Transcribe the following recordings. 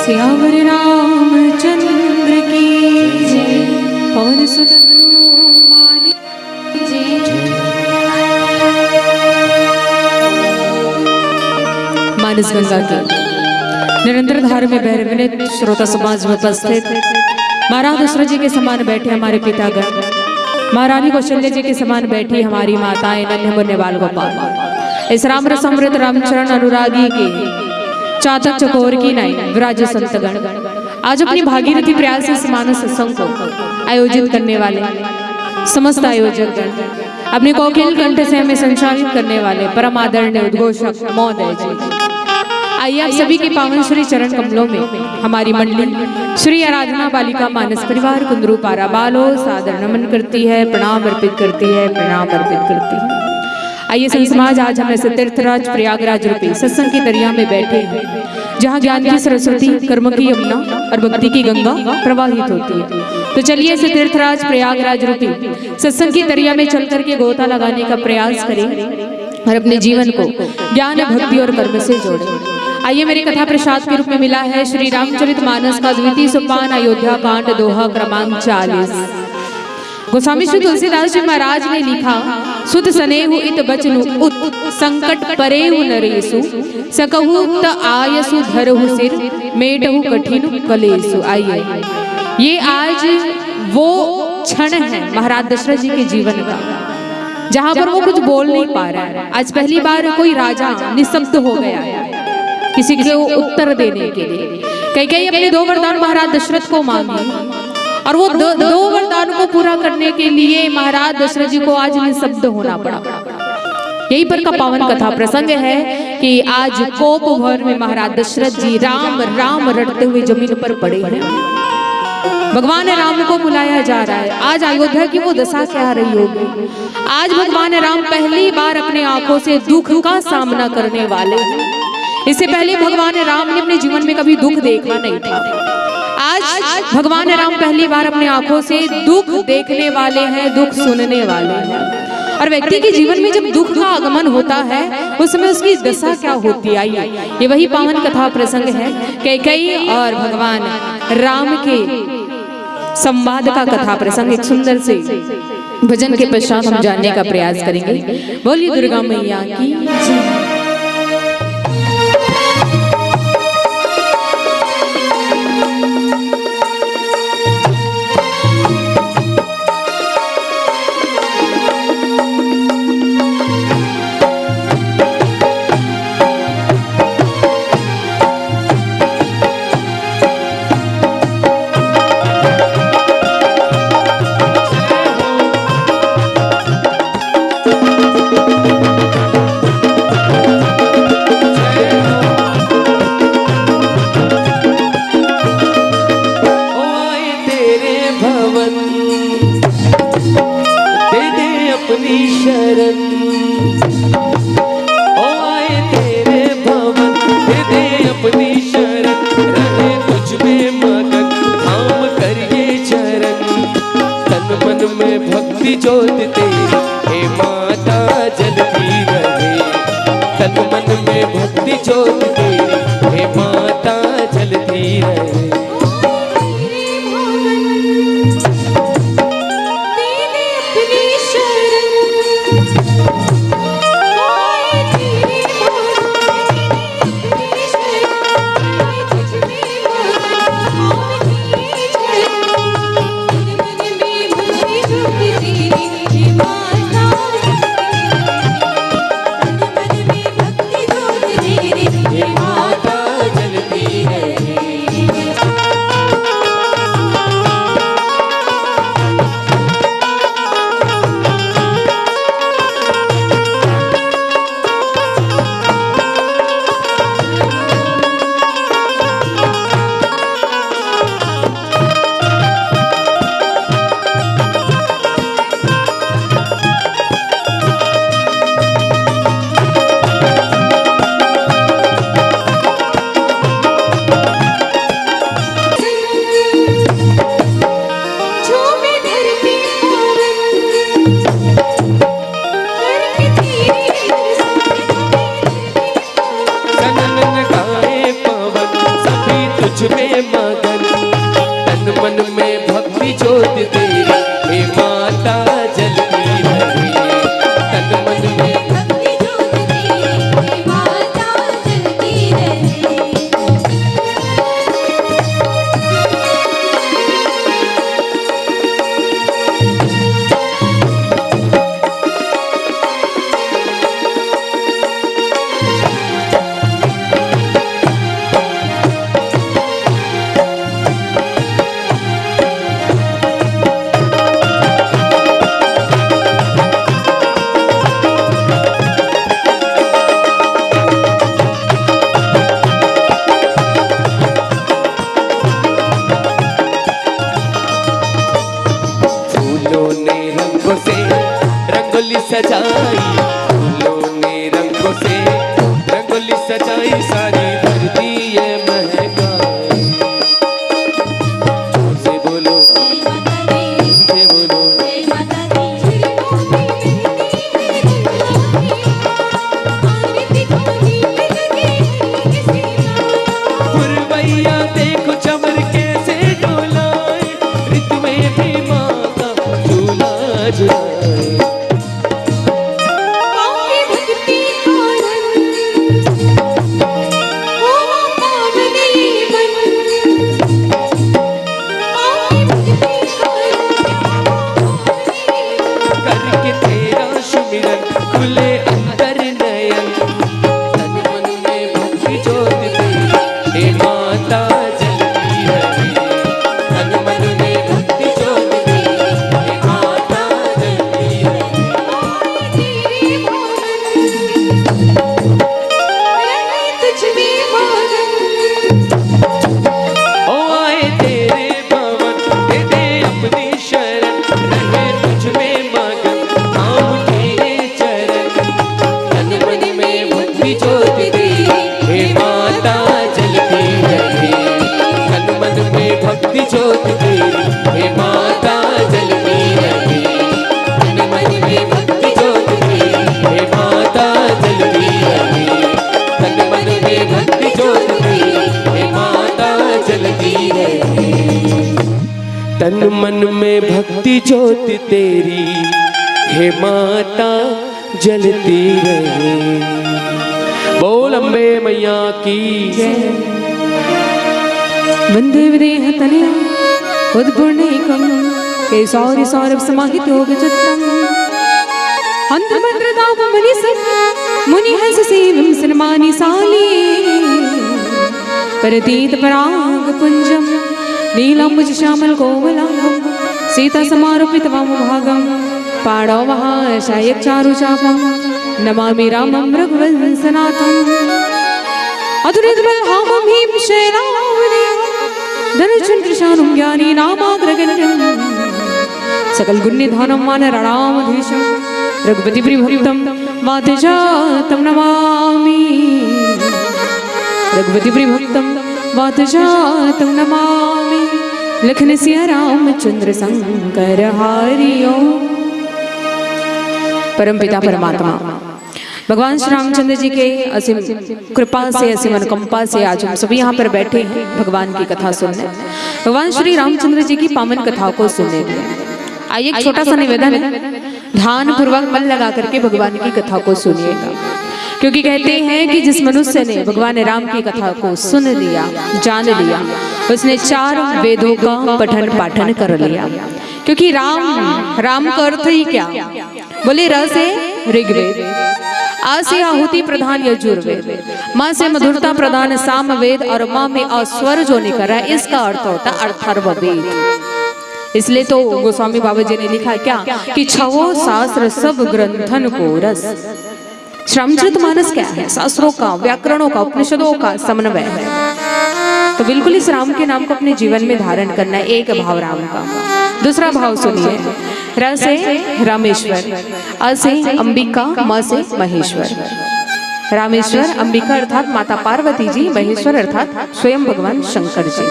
सियावर रामचंद्र की जय। पवन सुत हनुमान की जय। मानस गंगा के निरंतर धार में बहरविनित श्रोता समाज में उपस्थित महाराज दशरथ जी के समान बैठे हमारे पितागण, महारानी कौशल्य जी के समान बैठी हमारी माताएं, नन्हे मुन्ने बाल गोपाल, इस राम रस अमृत रामचरण अनुरागी के चातक चकोर की नाई विराज संतगण, आज अपनी भागीरथी प्रयास से इस मानस सत्संग को आयोजित करने वाले समस्त आयोजक गण, अपने कोकिल कंठ से हमें संचालित करने वाले परम आदरणीय उद्घोषक महोदय जी, आइए आप सभी के पावन श्री चरण कमलों में हमारी मंडली श्री आराधना बालिका मानस परिवार कुंदरू पारा बालो सादर नमन करती है, प्रणाम अर्पित करती है, प्रणाम अर्पित करती है। आइए संत समाज, आज हम ऐसे तीर्थराज प्रयागराज रूपी सत्संग की दरिया में बैठे हैं जहाँ ज्ञान की सरस्वती, कर्म की यमुना और भक्ति की गंगा प्रवाहित होती है। तो चलिए ऐसे तीर्थराज प्रयागराज रूपी सत्संग की दरिया में चल करके गोता लगाने का प्रयास करें और अपने जीवन को ज्ञान, भक्ति और कर्म से जोड़ें। आइए मेरी कथा प्रसाद के रूप में मिला है श्री रामचरित मानस का द्वितीय सोपान अयोध्या कांड दोहा क्रमांक 40। गोस्वामी श्री तुलसीदास जी महाराज ने लिखा, सुत सनेहु इत बचनु उत संकट परेहु नरेसु सकहु त आयसु धरहु सिर मेटहु कठिन कलेसु। आइए ये आज वो क्षण है महाराज दशरथ जी के जीवन का जहां पर वो कुछ बोल नहीं पा रहा है। आज पहली बार कोई राजा निशब्द हो गया है किसी को उत्तर देने के लिए। कई अपने 2 वरदान महाराज दशरथ को मांगे और वो दो वरदान को पूरा करने के लिए महाराज दशरथ जी को आज निशब्द होना पड़ा। यही पर का पावन कथा प्रसंग है कि आज कोप भर में महाराज दशरथ जी राम राम रटते हुए जमीन पर पड़े हैं। भगवान राम को बुलाया जा रहा है। आज अयोध्या की वो दशा क्या रही होगी। आज भगवान राम पहली बार अपने आंखों से दुख का सामना करने वाले। इससे पहले भगवान राम ने अपने जीवन में कभी दुख देखा नहीं था। आज भगवान राम पहली बार अपने आंखों से दुख देखने वाले हैं, दुख सुनने वाले हैं। और व्यक्ति के जीवन में जब दुख का आगमन होता है उस समय उसकी दशा क्या होती है, ये वही पावन कथा प्रसंग है। कैकेयी और भगवान राम के संवाद का कथा प्रसंग एक सुंदर से भजन के पश्चात हम जानने का प्रयास करेंगे। बोलिए दुर्गा मैया की जय। ज्योत तेरी हे माता जलती रहे, तन मन में भक्ति ज्योत तेरी हे माता जलती रहे। में मगन, तन मन में भक्ति ज्योत तेरी हे माता जलती रहे। तन मन में भक्ति ज्योत तेरी हे माता जलती रहे। फूलों ने रंगों से रंगोली सजाई, फूलों ने रंगों से रंगोली सजाई, सारी धरती ये महकाई। जोर से बोलो, जय माता दी, से बोलो, जय माता दी। आरती खोली लगे किसी ना। पुरवैया देखो चमर कैसे डोलाए, ऋतु में भी माता झूला झुलाए। पाए भक्ति का रंग, हो पावने मन। पाए भक्ति का रंग, करके तेरा सुमिरन खुले अंतर नयन, तन मन में भक्ति ज्योत तेरी हे माता जलती रहे। तन मन में भक्ति ज्योत तेरी हे माता जलती रहे। तेरे भवन, रहे तुझ में मगन। ओ आए तेरे भवन, दे दे अपनी शरण, रहे तुझ में मगन थाम तेरे चरण। तन मन में भक्ति ज्योत तेरी हे माता जलती रहे। तन मन में भक्ति ज्योत तेरी हे माता जलती रहे। तन मन में भक्ति ज्योत तेरी हे माता जलती रहे। तन मन में भक्ति ज्योत तेरी हे माता जलती रहे। तन मन में भक्ति ज्योत तेरी हे माता जलती रहे। बोल अम्बे मैया की वंदे विदेह तनया उद्गुणैकं केशौरि सौरभ समाहितो गजत्तम् अन्त्रमन्त्रदापमनिसं मुनिहंस सेवं सन्मानि साली परतीत पराग पुंजं नीलाम्बुज श्यामल कोमलांगं सीता समारोपित वामभागं पाणवः शायक चारुचापं नमामि रामं रघुवंशनाथम् अधुनिर्बलहामं हीं शैलावलीं धनुषं कृशानं ज्ञानी नामाग्रगण्यं सकल गुण्यधानं वानरणामधीशं रघुपति प्रियभक्तं वातजातं नमामि। रघुपति प्रियभक्तं वातजातं नमामि। लखन सिया रामचंद्र शंकर हरि ओम। परमपिता परमात्मा भगवान श्री रामचंद्र जी के असीम कृपा से, असीम अनुकंपा से आज हम सभी यहाँ पर बैठे हैं भगवान की कथा सुनने, भगवान श्री रामचंद्र जी की पावन कथाओं को सुनने के लिए। आइए एक छोटा सा निवेदन है, ध्यान पूर्वक मन लगा करके भगवान की कथा को सुनिएगा, क्योंकि कहते हैं कि जिस मनुष्य ने भगवान राम की कथा को सुन लिया, जान लिया, उसने 4 वेदों का पठन पाठन कर लिया। क्योंकि राम का अर्थ ही क्या? बोले र से ऋग्वेद, आ से आहुति प्रधान यजुर्वेद, माँ से मधुरता प्रधान सामवेद और माँ में अस्वर जो निकल रहा है इसका अर्थ होता है अर्थर्ववेद। इसलिए तो गोस्वामी बाबा जी ने लिखा क्या कि 6 शास्त्र सब ग्रंथन को रस। श्रामचरितमानस क्या है? शास्त्रों का, व्याकरणों का, उपनिषदों का समन्वय है। तो बिल्कुल इस राम के नाम को अपने जीवन में धारण करना है। एक भाव राम का। दूसरा भाव सुनिए, र से रामेश्वर, अ से अंबिका, म से महेश्वर। रामेश्वर अंबिका अर्थात माता पार्वती जी, महेश्वर अर्थात स्वयं भगवान शंकर जी।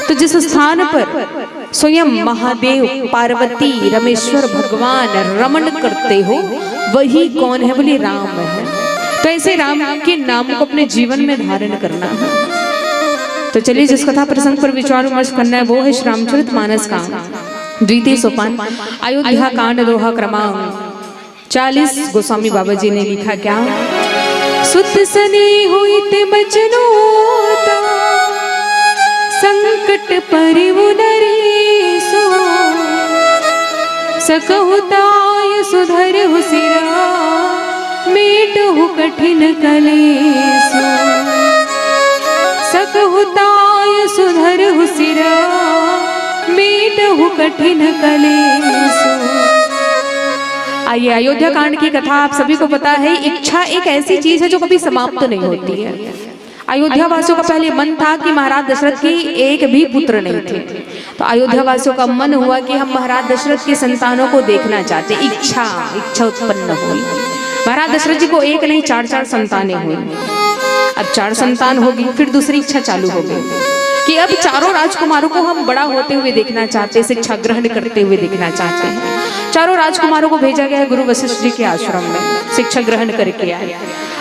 तो जिस स्थान पर स्वयं महादेव पार्वती रमेश्वर भगवान रमण करते हो वही कौन है? बोले राम है। तो ऐसे राम के नाम को अपने जीवन में धारण करना है। तो चलिए जिस कथा प्रसंग पर विचार विमर्श करना है वो है श्री रामचरितमानस का द्वितीय सोपान अयोध्या कांड दोहा क्रमांक 40। गोस्वामी बाबा जी ने लिखा क्या। सुत सनी हुई ते बचनोता संकट परिवु नरेसो सकहुताय सुधर हुसिरा मेटहु कठिन कलेसो सकहुताय सुधर हुसिरा मेटहु कठिन कलेसो। आइए अयोध्या कांड की कथा आप सभी को पता है। इच्छा एक ऐसी चीज है जो कभी समाप्त नहीं होती है। अयोध्या वासियों का पहले मन था कि महाराज दशरथ की एक भी पुत्र नहीं थे, तो अयोध्या वासियों का मन हुआ कि हम महाराज दशरथ के संतानों को देखना चाहते। इच्छा उत्पन्न हुई। महाराज दशरथ जी को एक नहीं 4 संतानें हुई। अब 4 संतान होगी, फिर दूसरी इच्छा चालू हो गई कि अब चारों राजकुमारों को हम बड़ा होते हुए देखना चाहते, शिक्षा ग्रहण करते हुए देखना चाहते हैं। चारों राजकुमारों को भेजा गया गुरु वशिष्ठ जी के आश्रम में, शिक्षा ग्रहण करके आए।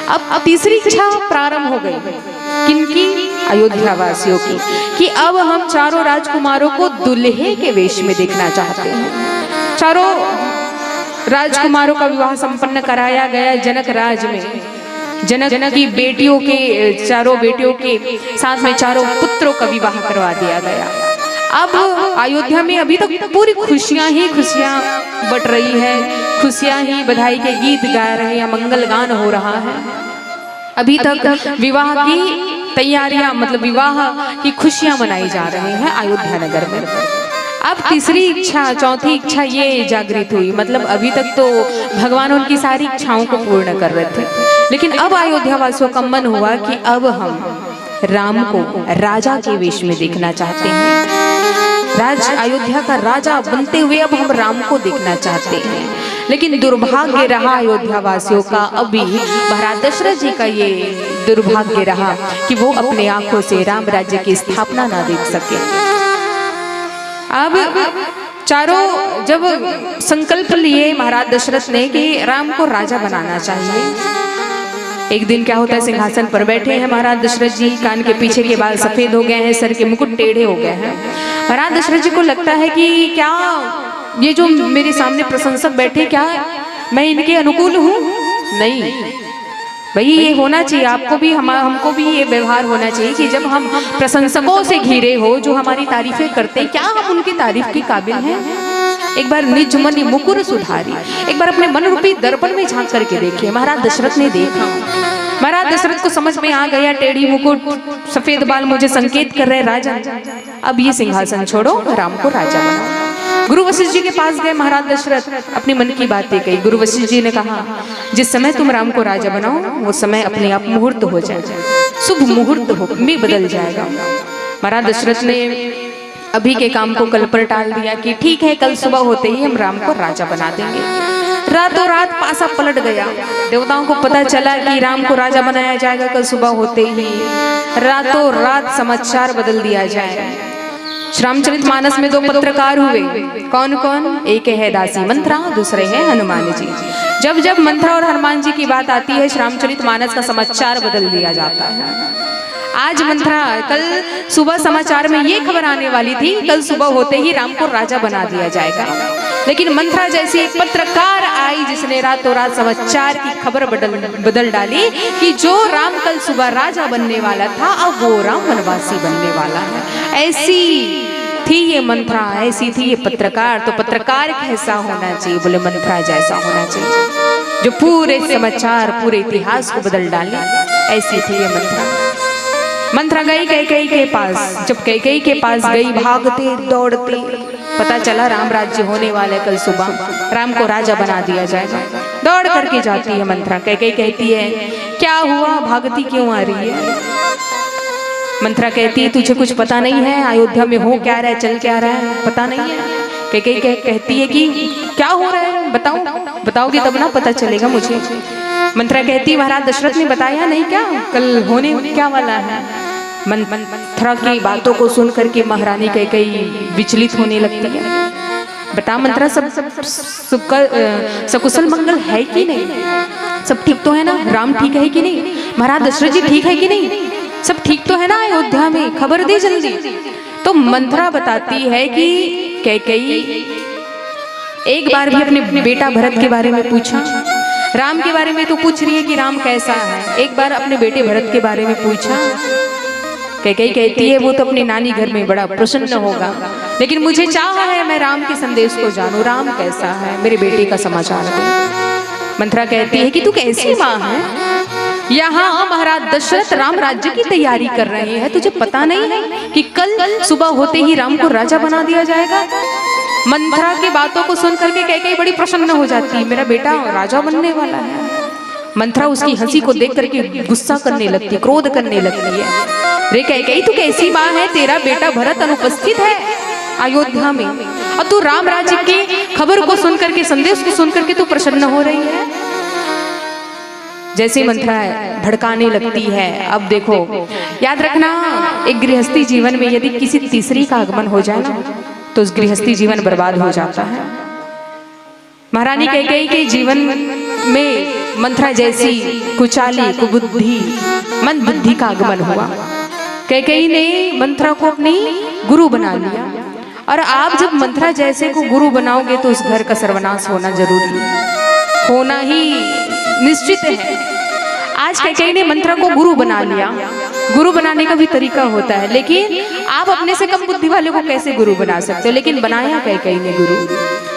अब तीसरी इच्छा प्रारंभ हो गई किनकी? अयोध्या वासियों की, कि अब हम चारों राजकुमारों को दुल्हे के वेश में देखना चाहते हैं। चारों राजकुमारों का विवाह संपन्न कराया गया जनक राज में। जनक की बेटियों के, चारों बेटियों के साथ में चारों पुत्रों का विवाह करवा दिया गया। अब अयोध्या में अभी तक पूरी खुशियां ही खुशियां बट रही है, खुशियां ही बधाई के गीत गा रहे हैं, मंगल गान हो रहा है। अभी तक विवाह की तैयारियां, मतलब विवाह की खुशियां मनाई जा रही हैं अयोध्या नगर में। अब तीसरी इच्छा, चौथी इच्छा ये जागृत हुई, मतलब अभी तक तो भगवान उनकी सारी इच्छाओं को पूर्ण कर रहे थे, लेकिन अब अयोध्या वासियों का मन हुआ कि अब हम राम को राजा के वेश में देखना चाहते हैं। अयोध्या का राजा बनते हुए अब हम राम को देखना चाहते हैं। लेकिन दुर्भाग्य रहा अयोध्या वासियों का, अभी महाराज दशरथ जी का ये दुर्भाग्य रहा कि वो अपने आंखों से राम राज्य की स्थापना ना देख सके। अब चारों जब संकल्प लिए महाराज दशरथ ने कि राम को राजा बनाना चाहिए। एक दिन क्या होता है, सिंहासन पर बैठे हैं महाराज दशरथ जी, कान के पीछे के बाल सफेद हो गए हैं, सर के मुकुट टेढ़े हो गए हैं। महाराज दशरथ जी को लगता है कि क्या ये जो मेरे सामने प्रशंसक बैठे, क्या मैं इनके अनुकूल हूँ? नहीं भाई, ये होना चाहिए आपको भी, हमको भी ये व्यवहार होना चाहिए कि जब हम प्रशंसकों से घिरे हो जो हमारी तारीफें करते, क्या हम उनकी तारीफ के काबिल हैं? एक बार निज मन मुकुर सुधारी, एक बार अपने मन रूपी दर्पण में झांक करके देखिए। महाराज दशरथ ने देखा, महाराज दशरथ को समझ में आ गया, टेढ़ी मुकुट, सफेद बाल मुझे संकेत कर रहे राजा, अब ये सिंहासन छोड़ो, राम को राजा बनाओ। गुरु वशिष्ठ जी के पास गए महाराज दशरथ, अपने मन की बातें कही। गुरु वशिष्ठ जी ने कहा, जिस समय तुम राम को राजा बनाओ वो समय अपने आप मुहूर्त हो जाएगा, शुभ मुहूर्त में बदल जाएगा। महाराज दशरथ ने अभी के काम को कल पर टाल दिया कि ठीक है, कल सुबह होते ही हम राम को राजा बना देंगे। रातों रात पासा पलट गया। देवताओं को पता चला कि राम को राजा बनाया जाएगा कल सुबह होते ही। रातों रात समाचार बदल दिया जाए। रामचरितमानस में 2 पत्रकार हुए। कौन कौन? एक है दासी मंथरा, दूसरे हैं हनुमान जी। जब जब मंथरा और हनुमान जी की बात आती है, रामचरितमानस का समाचार बदल दिया जाता है। आज मंथरा, कल सुबह समाचार में ये खबर आने वाली थी कल सुबह होते ही राम को राजा बना दिया जाएगा, लेकिन मंथरा जैसी एक पत्रकार आई जिसने रातों रात समाचार की खबर बदल डाली कि जो राम कल सुबह राजा बनने वाला था अब वो राम वनवासी बनने वाला है। ऐसी थी ये मंथरा, ऐसी थी ये पत्रकार। तो पत्रकार कैसा होना चाहिए? बोले मंथरा जैसा होना चाहिए, जो पूरे समाचार, पूरे इतिहास को बदल डाले। ऐसी थी ये मंथरा। मंथरा गई कैकेयी के पास। जब कैकेयी के पास गई, भागते दौड़ते, पता चला राम राज्य होने वाले, कल सुबह राम को राजा बना दिया जाएगा। दौड़ करके जाती है मंथरा। कैकेयी कहती है, क्या हुआ, भागती क्यों आ रही है? मंथरा कहती है, तुझे कुछ पता नहीं है अयोध्या में हो क्या रहा है, चल क्या रहा है, पता नहीं है? कैकेयी कहती है कि क्या हो रहा है, बताओ, बताओगी तब ना पता चलेगा मुझे। मंथरा कहती, महाराज दशरथ ने बताया नहीं क्या कल होने क्या वाला है? मंथरा की बातों को सुन करके महारानी कैकेयी विचलित होने लगती है। बता मंथरा, सब सकुशल मंगल है कि नहीं? सब ठीक तो है ना? राम ठीक है कि नहीं? महाराज दशरथ जी ठीक है कि नहीं? सब ठीक तो है ना अयोध्या में, खबर दे जल्दी। तो मंथरा बताती है कि कैकेयी एक बार भी अपने बेटा भरत के बारे में पूछा, राम के बारे में तो पूछ रही है कि राम कैसा है, एक बार अपने बेटे भरत के बारे में पूछा। कैकेयी कहती है वो तो अपनी नानी घर में बड़ा प्रसन्न होगा, लेकिन मुझे चाह है मैं राम के संदेश को जानूं, राम कैसा है, मेरे बेटे का समाचार दे। मंथरा कहती है कि तू कैसी माँ है, यहाँ महाराज दशरथ राम राज्य की तैयारी कर रहे हैं, तुझे पता नहीं है कि कल सुबह होते ही राम को राजा बना दिया जाएगा। मंथरा की बातों को सुन करके कैकेयी बड़ी प्रसन्न हो जाती है, मेरा बेटा राजा बनने वाला है। मंथरा उसकी हंसी को देख करके गुस्सा करने लगती, क्रोध करने लगती है। रे कैकेयी तू कैसी माँ है, तेरा बेटा भरत अनुपस्थित है अयोध्या में और तू राम राज्य की खबर को सुन करके, संदेश को सुन करके तू प्रसन्न हो रही है। जैसे मंथरा भड़काने लगती है। अब देखो याद रखना, एक गृहस्थी जीवन में यदि किसी तीसरी का आगमन हो जाए ना तो उस गृहस्थी जीवन बर्बाद हो जाता है। महारानी कैकेयी के जीवन में मंथरा जैसी कुचाली, कुबुद्धि, मंद बुद्धि का आगमन हुआ। कैकेयी ने मंथरा को अपनी गुरु बना लिया और आप जब मंथरा जैसे को गुरु बनाओगे तो उस घर का सर्वनाश होना जरूरी है, होना ही निश्चित है। आज कैकेयी ने मंथरा को गुरु बना लिया। गुरु बनाने का भी तरीका होता है, लेकिन आप अपने से कम बुद्धि वाले को कैसे गुरु बना सकते हो, लेकिन बनाया कैकेयी ने गुरु,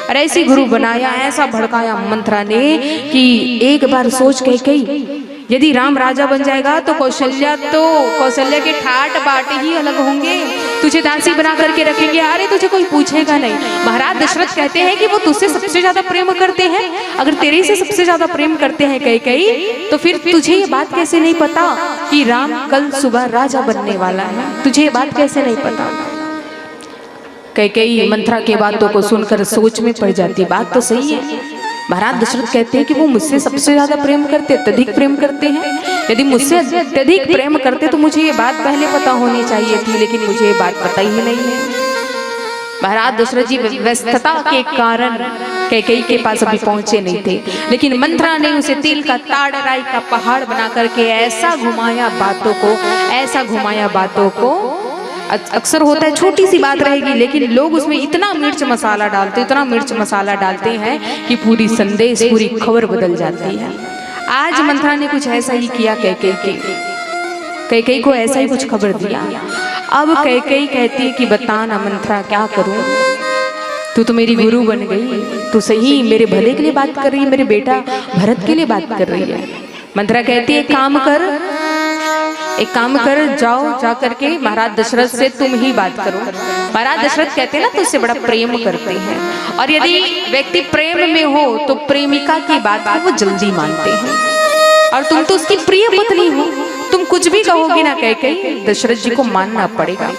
और ऐसी गुरु बनाया, ऐसा भड़काया मंथरा ने कि एक बार सोच कैकेयी यदि राम राजा बन जाएगा तो कौशल्या के ठाट बाट ही अलग होंगे, तुझे दासी बना करके रखेंगे, अरे तुझे कोई पूछेगा नहीं। महाराज दशरथ कहते हैं कि वो तुझसे सबसे ज्यादा प्रेम करते हैं, अगर तेरे से सबसे ज्यादा प्रेम करते हैं कैकेयी तो फिर तुझे ये बात कैसे नहीं पता कि राम कल सुबह राजा बनने वाला है, तुझे ये बात कैसे नहीं पता। कैकेयी मंथरा के बातों को सुनकर सोच में पड़ जाती, बात तो सही है। महाराज दशरथ कहते हैं कि वो मुझसे सबसे ज्यादा प्रेम करते, अत्यधिक प्रेम करते हैं। यदि मुझसे अत्यधिक प्रेम करते तो मुझे ये बात पहले पता होनी चाहिए थी, लेकिन मुझे ये बात पता ही नहीं है। महाराज दशरथ जी व्यस्तता के कारण कैकेयी के पास अभी पहुंचे नहीं थे, लेकिन मंथरा ने उसे तिल का ताड़ राई का पहाड़ बना करके ऐसा घुमाया बातों को, ऐसा घुमाया बातों को। अक्सर होता है छोटी सी बात रहेगी लेकिन लोग उसमें इतना मिर्च मसाला डालते, इतना मिर्च मसाला डालते हैं कि पूरी संदेश, पूरी खबर बदल जाती है। आज मंथरा ने कुछ ऐसा ही किया कैकेयी को ऐसा ही कुछ खबर दिया। अब कैकेयी कहती है कि बता ना मंथरा क्या करूं, तू तो मेरी गुरु बन गई, तू सही मेरे भले के लिए बात कर रही है, मेरे बेटा भरत के लिए बात कर रही है। मंथरा कहती है एक काम कर जाओ, जा करके महाराज दशरथ से तुम ही बात करो। महाराज दशरथ कहते हैं ना तुझसे बड़ा प्रेम करते हैं, और यदि व्यक्ति प्रेम में हो तो प्रेमिका की बात को वो जल्दी मानते हैं, और तुम तो उसकी प्रिय पत्नी हो, तुम कुछ भी कहोगी ना कैकेयी, दशरथ जी को मानना पड़ेगा।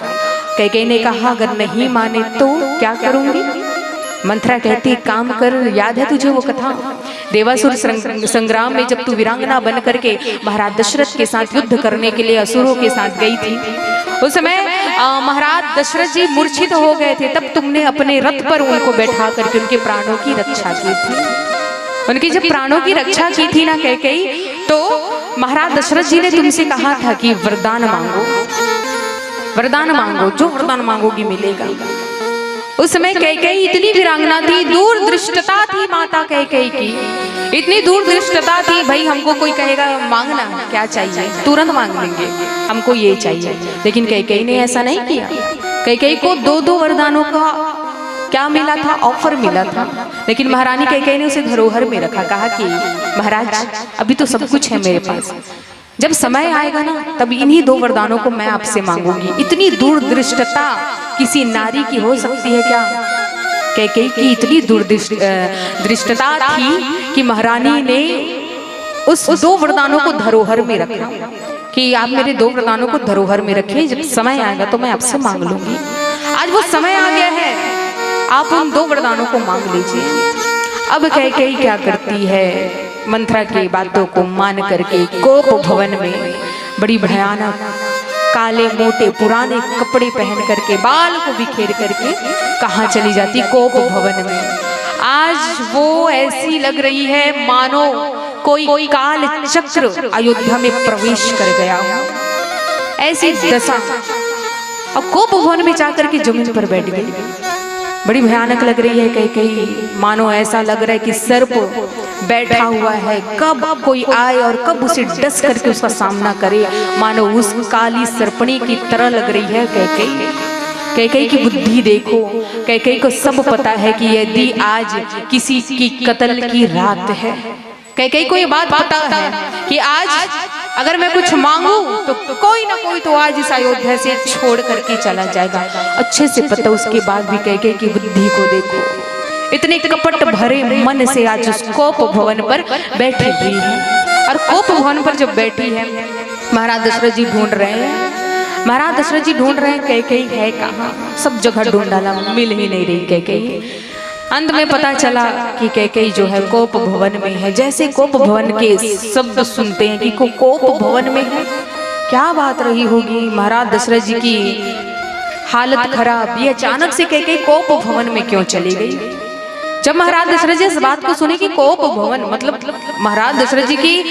कैकेयी ने कहा अगर नहीं माने तो क्या करूंगी। मंथरा कहती काम कर, याद है तुझे वो कथा देवासुर संग्राम में जब तू वीरांगना बन करके महाराज दशरथ के साथ युद्ध करने के लिए असुरों के साथ गई थी, उस समय महाराज दशरथ जी मूर्छित हो गए थे, तब तुमने अपने रथ पर उनको बैठा करके उनके प्राणों की रक्षा की थी। उनकी जब प्राणों की रक्षा की थी ना कैकेयी, तो महाराज दशरथ जी ने तुमसे कहा था कि वरदान मांगो, वरदान मांगो, जो वरदान मांगोगी मिलेगा। उस समय कैकेयी इतनी वीरांगना थी, दूरदृष्टता थी माता कैकेयी की, इतनी दूरदृष्टता थी, भाई हमको कोई कहेगा मांगना क्या चाहिए तुरंत मांग लेंगे, हमको ये चाहिए। लेकिन कैकेयी ने ऐसा नहीं किया। कैकेयी को दो वरदानों का क्या मिला था, ऑफर मिला था, लेकिन महारानी कैकेयी ने उसे धरोहर में रखा। कहा कि महाराज अभी तो सब कुछ है मेरे पास, जब समय आएगा ना तब इन्हीं दो वरदानों को मैं आपसे मांगूंगी। इतनी दूरदृष्टता किसी नारी की हो सकती है क्या? कैकेयी की इतनी दूरदृष्टता थी कि महारानी ने उस दो वरदानों को धरोहर में रखा कि आप मेरे दो वरदानों को धरोहर में रखें, जब समय आएगा तो मैं आपसे मांग लूंगी। आज वो समय आ गया है, आप उन दो वरदानों को मांग लीजिए। अब कैकेयी क्या करती है, मंथरा की बातों को मान करके कोप भवन में बड़ी भयानक काले मोटे पुराने कपड़े पहन करके, बाल को बिखेर करके कहाँ चली जाती, कोप भवन में। आज वो ऐसी लग रही है मानो कोई काल चक्र अयोध्या में प्रवेश कर गया हो, ऐसी दशा। और कोप भवन में जाकर के जमीन पर बैठ गई। बड़ी भयानक लग रही है कैकेयी, मानो ऐसा लग रहा है कि सर्प बैठा हुआ है, कब कोई आए और कब उसे डस करके उसका सामना करे, मानो उस काली सर्पणी की तरह लग रही है कैकेयी। कैकेयी की बुद्धि देखो, कैकेयी को सब पता है कि यदि आज किसी की कत्ल की रात है, कैकेयी को ये बात पता है कि आज अगर मैं कुछ मांगू तो कोई ना कोई तो आज इस अयोध्या से छोड़ करके चला जाएगा। अच्छे से पता, उसके बाद भी कैकेयी की बुद्धि को देखो, इतने कपट भरे मन से आज उस कोप भवन पर बैठी हुई है। और कोप भवन पर जब बैठी है, महाराज दशरथ जी ढूंढ रहे हैं, महाराज दशरथ जी ढूंढ रहे हैं कैकेयी है कहाँ, सब जगह ढूंढ डाला, मिल ही नहीं रही कैकेयी। अंत में पता चला कि कैकेयी जो है कोप भवन में है। जैसे कोप भवन के शब्द सुनते हैं कि कोप भवन में है, क्या बात रही होगी महाराज दशरथ जी की हालत खराब, ये अचानक से कैकेयी कोप भवन में क्यों चली गई। जब महाराज दशरथ जी इस बात को सुने कि कोप भवन, मतलब महाराज दशरथ जी की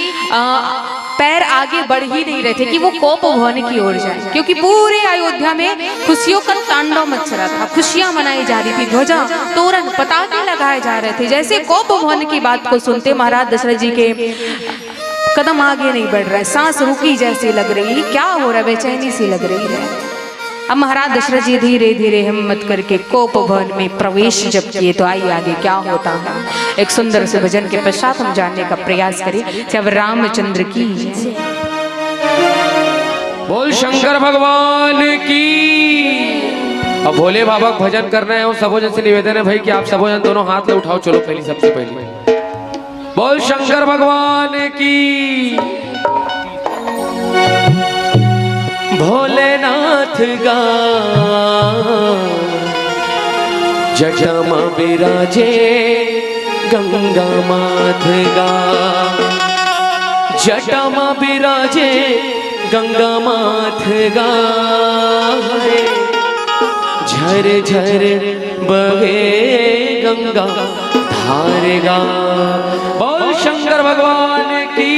पैर आगे बढ़ ही नहीं रहे थे कि वो कोप भवन की ओर जाए, क्योंकि पूरे अयोध्या में खुशियों का तांडव मच रहा था, खुशियां मनाई जा रही थी, ध्वजा तोरण पताके लगाए जा रहे थे। जैसे कोप भवन की बात को सुनते महाराज दशरथ जी के कदम आगे नहीं बढ़ रहे, सांस रुकी जैसी लग रही है, क्या हो रहा है, बेचैनी सी लग रही है। अब महाराज दशरथ जी धीरे धीरे हिम्मत करके कोप भवन में प्रवेश जब किए तो आइए आगे क्या होता है, एक सुंदर से भजन के पश्चात हम जानने का प्रयास करें। जब रामचंद्र की बोल शंकर भगवान की। अब भोले बाबा को भजन करना है, सबोजन से निवेदन है भाई कि आप सबोजन दोनों हाथ में उठाओ। चलो पहली सबसे पहले बोल शंकर भगवान की। भोलेनाथ गा जटामा विराजे गंगा माथ गा, जटामा विराजे गंगा माथ गा, झर झर बहे गंगा धार गा। बोल शंकर भगवान की।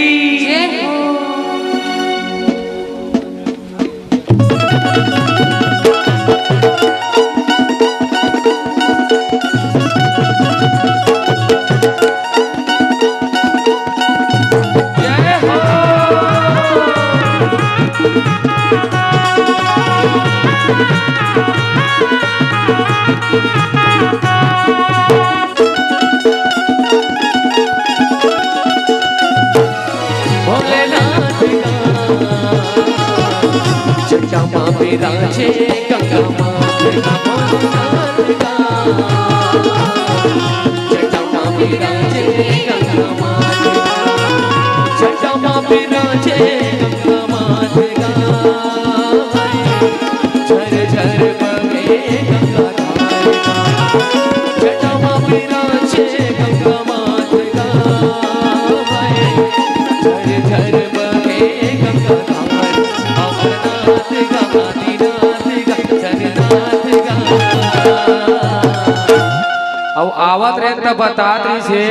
जटामा विराजे गंगा माथ गा, जटामा विराजे गंगा माथ गा, जटामा विराजे गंगा माथ गा, झर झर बहे गंगा धार गा, जटामा विराजे गंगा माथ गा, झर झर बहे गंगा धार। अब आवत रहे तब बतात रही से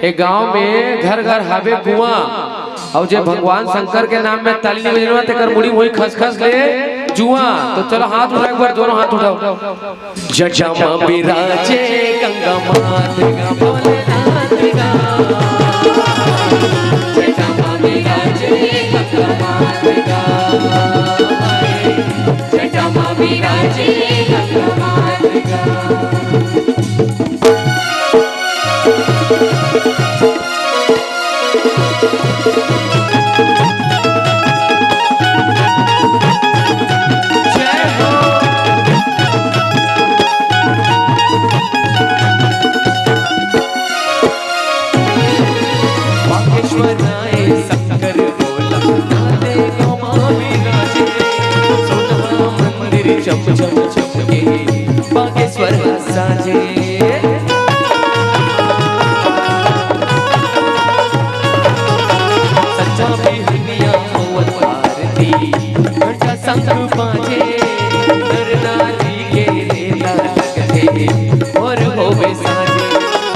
एक गांव में घर घर हावे कुआं, और जे भगवान शंकर के नाम में ताली नहीं बजवा तेकर मुड़ी मुड़ी खसखस ले जुआ। तो चलो हाथ उठाओ, एक बार दोनों हाथ उठाओ। जटामा विराजे गंगा माथ गा, भोलेनाथ गा, जटामा विराजे गंगा माथ गा, जटामा विराजे गंगा माथ गा। शंकर बोला नादे नमा विराजे, सोना मंदिर चम चम चमके बागेश्वर साजे। सच्चा बिहनिया मोहन आरती घंटा शंख बाजे, नर नारी के लेला लगते और होवे साजे।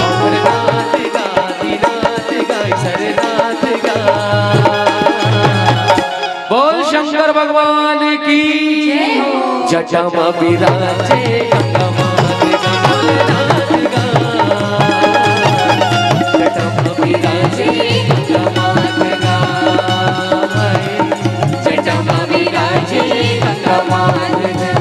अमरनाथ गा दीनाथ गा सरनाथ गा। बोल शंकर भगवान जटा में विराजे गंगा मात गा, जटा में विराजे गंगा मात गा, जटा में विराजे गंगा मात गा।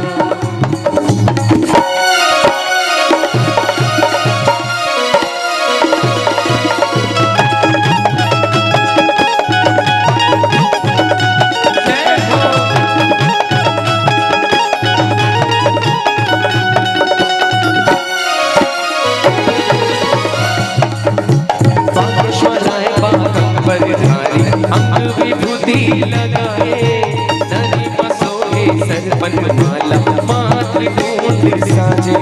अंग विभूति लगाए नरी मसोहे सरपन माला मात्र कुंड साजे।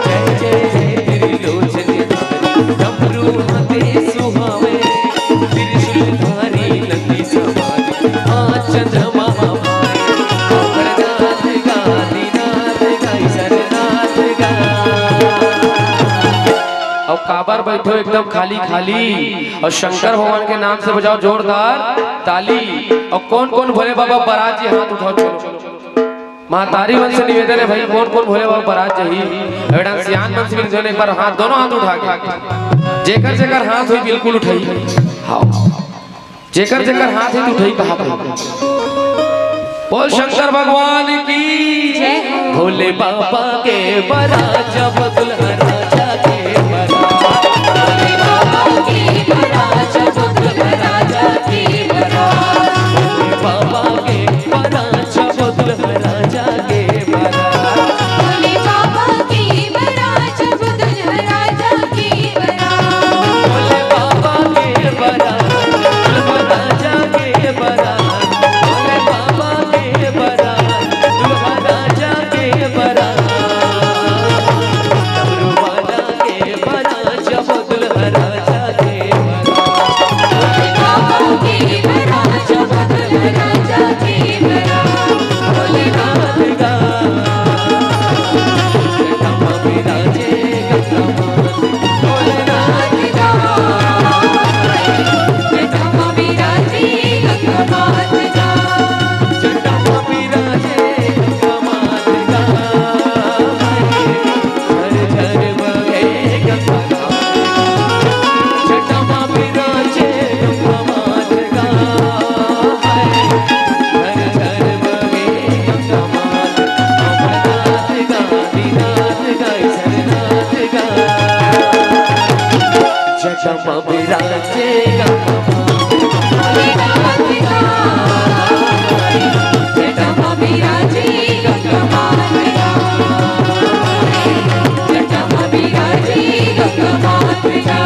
जय जय जय त्रिलोचन धारी डमरू हाथे सुहावे त्रिशूल धारी नंदी सवारी हाँ चंद्रमा हमारे अमरनाथ गा दीनाथ गाई सरनाथ गा। अब काबर बैठो एकदम खाली खाली और शंकर भगवान के नाम से बजाओ जोरदार ताली। और कौन कौन भोले बाबा बारात जी हाथ उठाओ चलो। महातारी वंश से निवेदन है भाई कौन कौन भोले बाबा बारात चाहिए एवं सियान वंश से निवेदन एक बार हाथ दोनों हाथ उठा के जेकर जेकर हाथ हुई बिल्कुल उठाई हाँ जेकर जेकर हाथ हुई उठाई कहा बोल शंकर भगवान की भोले बाबा के बारात जब दुल्हा राजा के बारात भोले बाबा के बारात जब दुल्हा राजा के बारात भोले बाबा के बारात जब दुल्हा राजा के बारात भोले बाबा की बारात जब दुल्हा राजा की बारात भोले बाबा के बारात दुल्हा राजा के बारात भोले बाबा के बारात दुल्हा राजा के बारात डमरू वाला के बारात जब दुल्हा राजा के बारात भोले बाबा की बारात जब दुल्हा राजा की बारात भोलेनाथ गा जटा में विराजे गंगा मात भोलेनाथ गा जटा में विराजे गंगा मात गा, जटा में विराजे गंगा मात गा झर झर बहे गंगा घाट जटा में विराजे गंगा मात गा झर झर बहे गंगा मात अमरनाथ गा दीनाथ गाई सरनाथ गा जटा में विराजे गंगा भोलेनाथ गा जटा में विराजे गंगा मात गा, जटा में विराजे गंगा मात गा,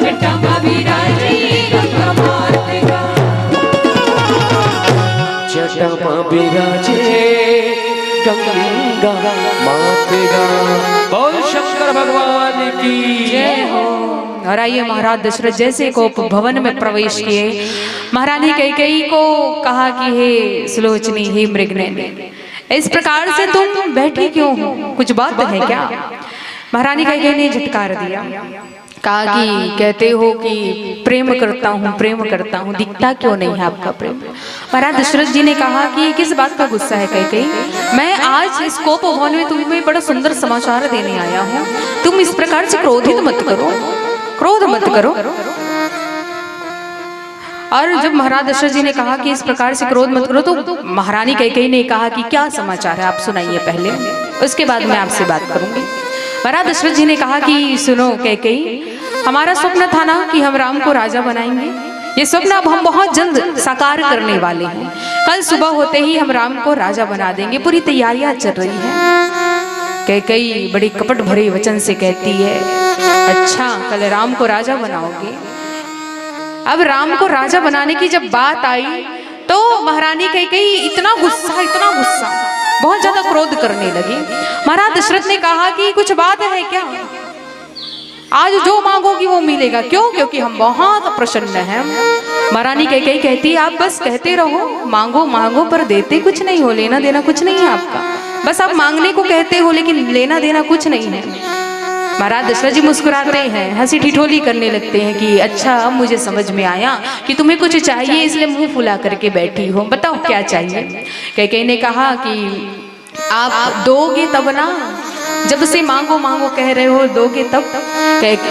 जटा में विराजे गंगा मात गा। जटा में विराजे गंगा मात गा। बोल शंकर भगवान की जय हो। और आइए महाराज दशरथ जैसे को भवन में प्रवेश किए महारानी कैकेयी को कहा कि हे सुलोचनी हे मृगनयनी इस प्रकार से तुम बैठी क्यों हो कुछ बात है क्या। महारानी कैकेयी ने झटकार दिया कहा कि कहते हो कि प्रेम करता हूँ दिखता क्यों नहीं है आपका प्रेम। महाराज दशरथ जी ने कहा कि किस बात का गुस्सा है कैकेयी मैं आज इस कोप भवन में तुम्हें बड़ा सुंदर समाचार देने आया हूँ तुम इस प्रकार से क्रोध मत करो। और जब महाराज दशरथ जी ने कहा कि इस प्रकार से क्रोध मत करो तो महारानी कैकेयी ने कहा कि क्या समाचार है आप सुनाइए पहले उसके बाद मैं आपसे बात करूंगी। महाराज दशरथ जी ने कहा कि सुनो कैकेयी हमारा स्वप्न था ना कि हम राम को राजा बनाएंगे ये स्वप्न अब हम बहुत जल्द साकार करने वाले हैं। कल सुबह होते ही हम राम को राजा बना देंगे पूरी तैयारियां चल रही हैं। कैकेयी बड़ी कपट भरे वचन से कहती है अच्छा कल राम को राजा बनाओगे। अब राम को राजा बनाने की जब बात आई तो महारानी कैकेयी इतना गुस्सा बहुत ज्यादा क्रोध करने लगी। महाराज दशरथ ने कहा कि कुछ बात है क्या आज जो मांगोगी वो मिलेगा क्यों क्योंकि हम बहुत प्रसन्न हैं। महारानी कैकेयी कहती है आप बस कहते रहो मांगो मांगो पर देते कुछ नहीं हो लेना देना कुछ नहीं है आपका बस आप मांगने को कहते हो लेकिन लेना देना कुछ नहीं है। महाराज दशरथ जी मुस्कुराते हैं, हंसी ठिठोली करने लगते हैं कि अच्छा अब मुझे समझ में आया कि तुम्हें कुछ चाहिए, इसलिए मुंह फुला करके बैठी हो, बताओ क्या चाहिए। कैकेयी ने कहा कि आप दोगे तब ना, जब से मांगो मांगो कह रहे हो, दोगे तब।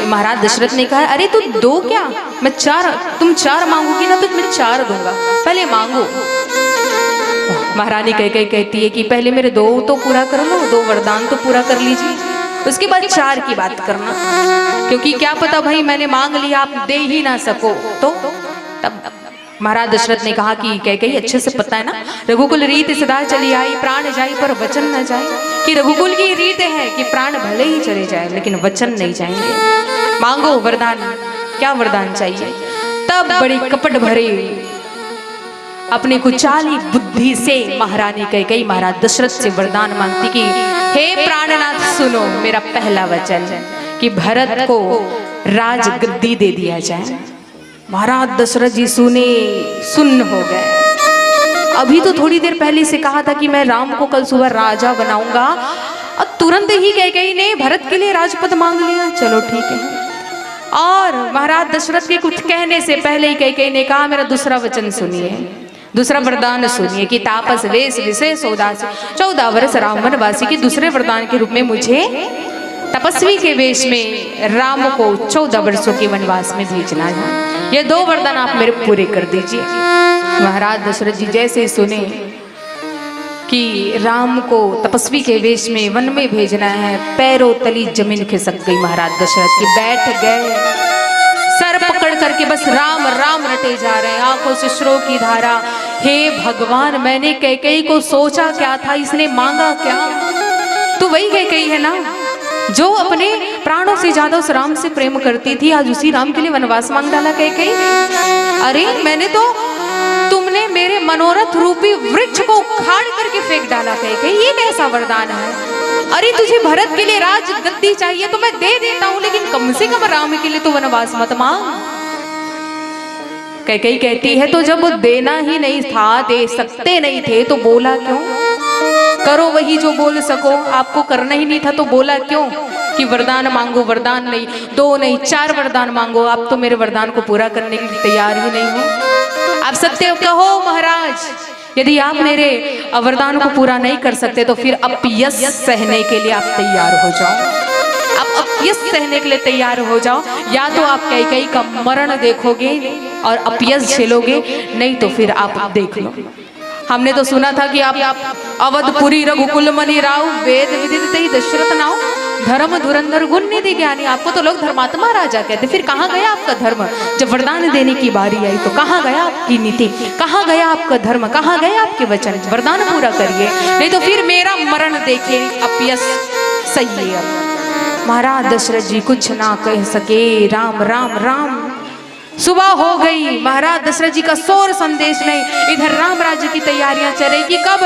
महाराज दशरथ ने कहा अरे तू दो क्या, मैं तुम चार मांगोगी ना तो मैं चार दूंगा, पहले मांगो। महारानी कैकेयी कहती है कि पहले मेरे दो तो पूरा कर लो, दो वरदान तो पूरा कर लीजिए, उसके बाद चार की बात करना, क्योंकि क्या पता भाई मैंने मांग लिया आप दे ही ना सको तो। तब महाराज दशरथ ने कहा कि कैकेयी अच्छे से पता है ना, रघुकुल रीत सदा चली आई, प्राण जाई पर वचन न जाए, कि रघुकुल की रीत है कि प्राण भले ही चले जाए लेकिन वचन नहीं जाएंगे। मांगो वरदान, क्या वरदान चाहिए। तब बड़ी कपट भरे अपनी कुचाली बुद्धि से महारानी कैकेयी महाराज दशरथ से वरदान मांगती कि हे प्राणनाथ सुनो मेरा पहला वचन कि भरत को राजगद्दी दे दिया जाए। महाराज दशरथ जी सुन्न हो गए। अभी तो थोड़ी देर पहले से कहा था कि मैं राम को कल सुबह राजा बनाऊंगा, अब तुरंत ही कैकेयी ने भरत के लिए राजपद मांग लिया। चलो ठीक है। और महाराज दशरथ के कुछ कहने से पहले ही कैकेयी ने कहा मेरा दूसरा वचन सुनिए, दूसरा वरदान सुनिए कि तापस वेश विशेष उदासी 14 वर्ष राम वनवासी के दूसरे वरदान के रूप में मुझे तपस्वी के वेश में राम को 14 वर्षों के वनवास में भेजना है। ये दो वरदान आप मेरे पूरे कर दीजिए। महाराज दशरथ जी जैसे सुने कि राम को तपस्वी के वेश में वन में भेजना है, पैरों तली जमीन खिसक गई महाराज दशरथ की, बैठ गए सर पकड़ करके बस राम राम रटे जा रहे हैं, आंखों से श्रो की धारा। हे भगवान मैंने कैकेयी को सोचा क्या था, इसने मांगा क्या। तो वही कैकेयी है ना जो अपने प्राणों से ज्यादा उस राम से प्रेम करती थी, आज उसी राम के लिए वनवास मांग डाला कैकेयी। अरे मैंने तो, तुमने मेरे मनोरथ रूपी वृक्ष को उखाड़ करके फेंक डाला कैकेयी, ये कैसा वरदान है। अरे तुझे भरत के लिए राज गद्दी चाहिए तो मैं दे देता हूं, लेकिन कम से कम राम के लिए तो वनवास मत मांग। कैकेयी कहती है तो जब देना ही नहीं था, दे सकते नहीं थे तो बोला क्यों। करो वही जो बोल सको, आपको करना ही नहीं था तो बोला क्यों कि वरदान मांगो। वरदान नहीं, दो नहीं, 4 वरदान मांगो। आप तो मेरे वरदान को पूरा करने के लिए तैयार ही नहीं हो। आप सत्य कहो महाराज, यदि आप मेरे वरदान को पूरा नहीं कर सकते तो फिर अपयश सहने के लिए आप तैयार हो जाओ। आप अपयश सहने के लिए तैयार हो जाओ, या तो आप कैकेयी का मरण देखोगे और अपयश झेलोगे, नहीं तो फिर आप देख लो। हमने तो सुना था कि आप अवधपुरी रघुकुल मणि राव, वेद विदित ही दशरथ नाव, धर्म धुरंधर गुण निधि ज्ञानी। आपको तो लोग धर्मात्मा राजा कहते, फिर कहाँ गया आपका धर्म। जब वरदान देने की बारी आई तो कहाँ गया आपकी नीति, कहाँ गया आपका धर्म, कहाँ गए आपके वचन। वरदान पूरा करिए, नहीं तो फिर मेरा मरण देखिए, अपयश सही है। महाराज दशरथ जी कुछ ना कह सके, राम राम राम। सुबह हो गई, महाराज दशरथ जी का शोर संदेश नहीं। इधर राम राज्य की तैयारियां चल रही कि कब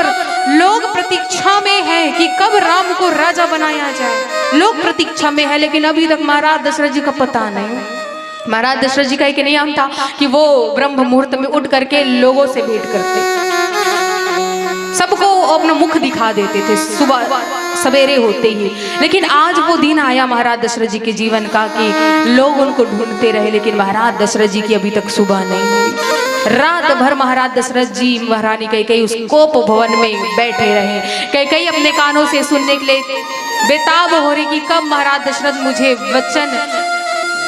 लोग प्रतीक्षा में हैं कि कब राम को राजा बनाया जाए। लोग प्रतीक्षा में है, लेकिन अभी तक महाराज दशरथ जी का पता नहीं। महाराज दशरथ जी का एक नियम था कि वो ब्रह्म मुहूर्त में उठ करके लोगों से भेंट करते, सबको अपना मुख दिखा देते थे सुबह सवेरे होते ही। लेकिन आज वो दिन आया महाराज दशरथ जी के जीवन का कि लोग उनको ढूंढते रहे, लेकिन महाराज दशरथ जी की अभी तक सुबह नहीं हुई। रात भर महाराज दशरथ जी महारानी कैकेयी उस कोप भवन में बैठे रहे। कैकेयी अपने कानों से सुनने के लिए बेताब हो रही कि कब महाराज दशरथ मुझे वचन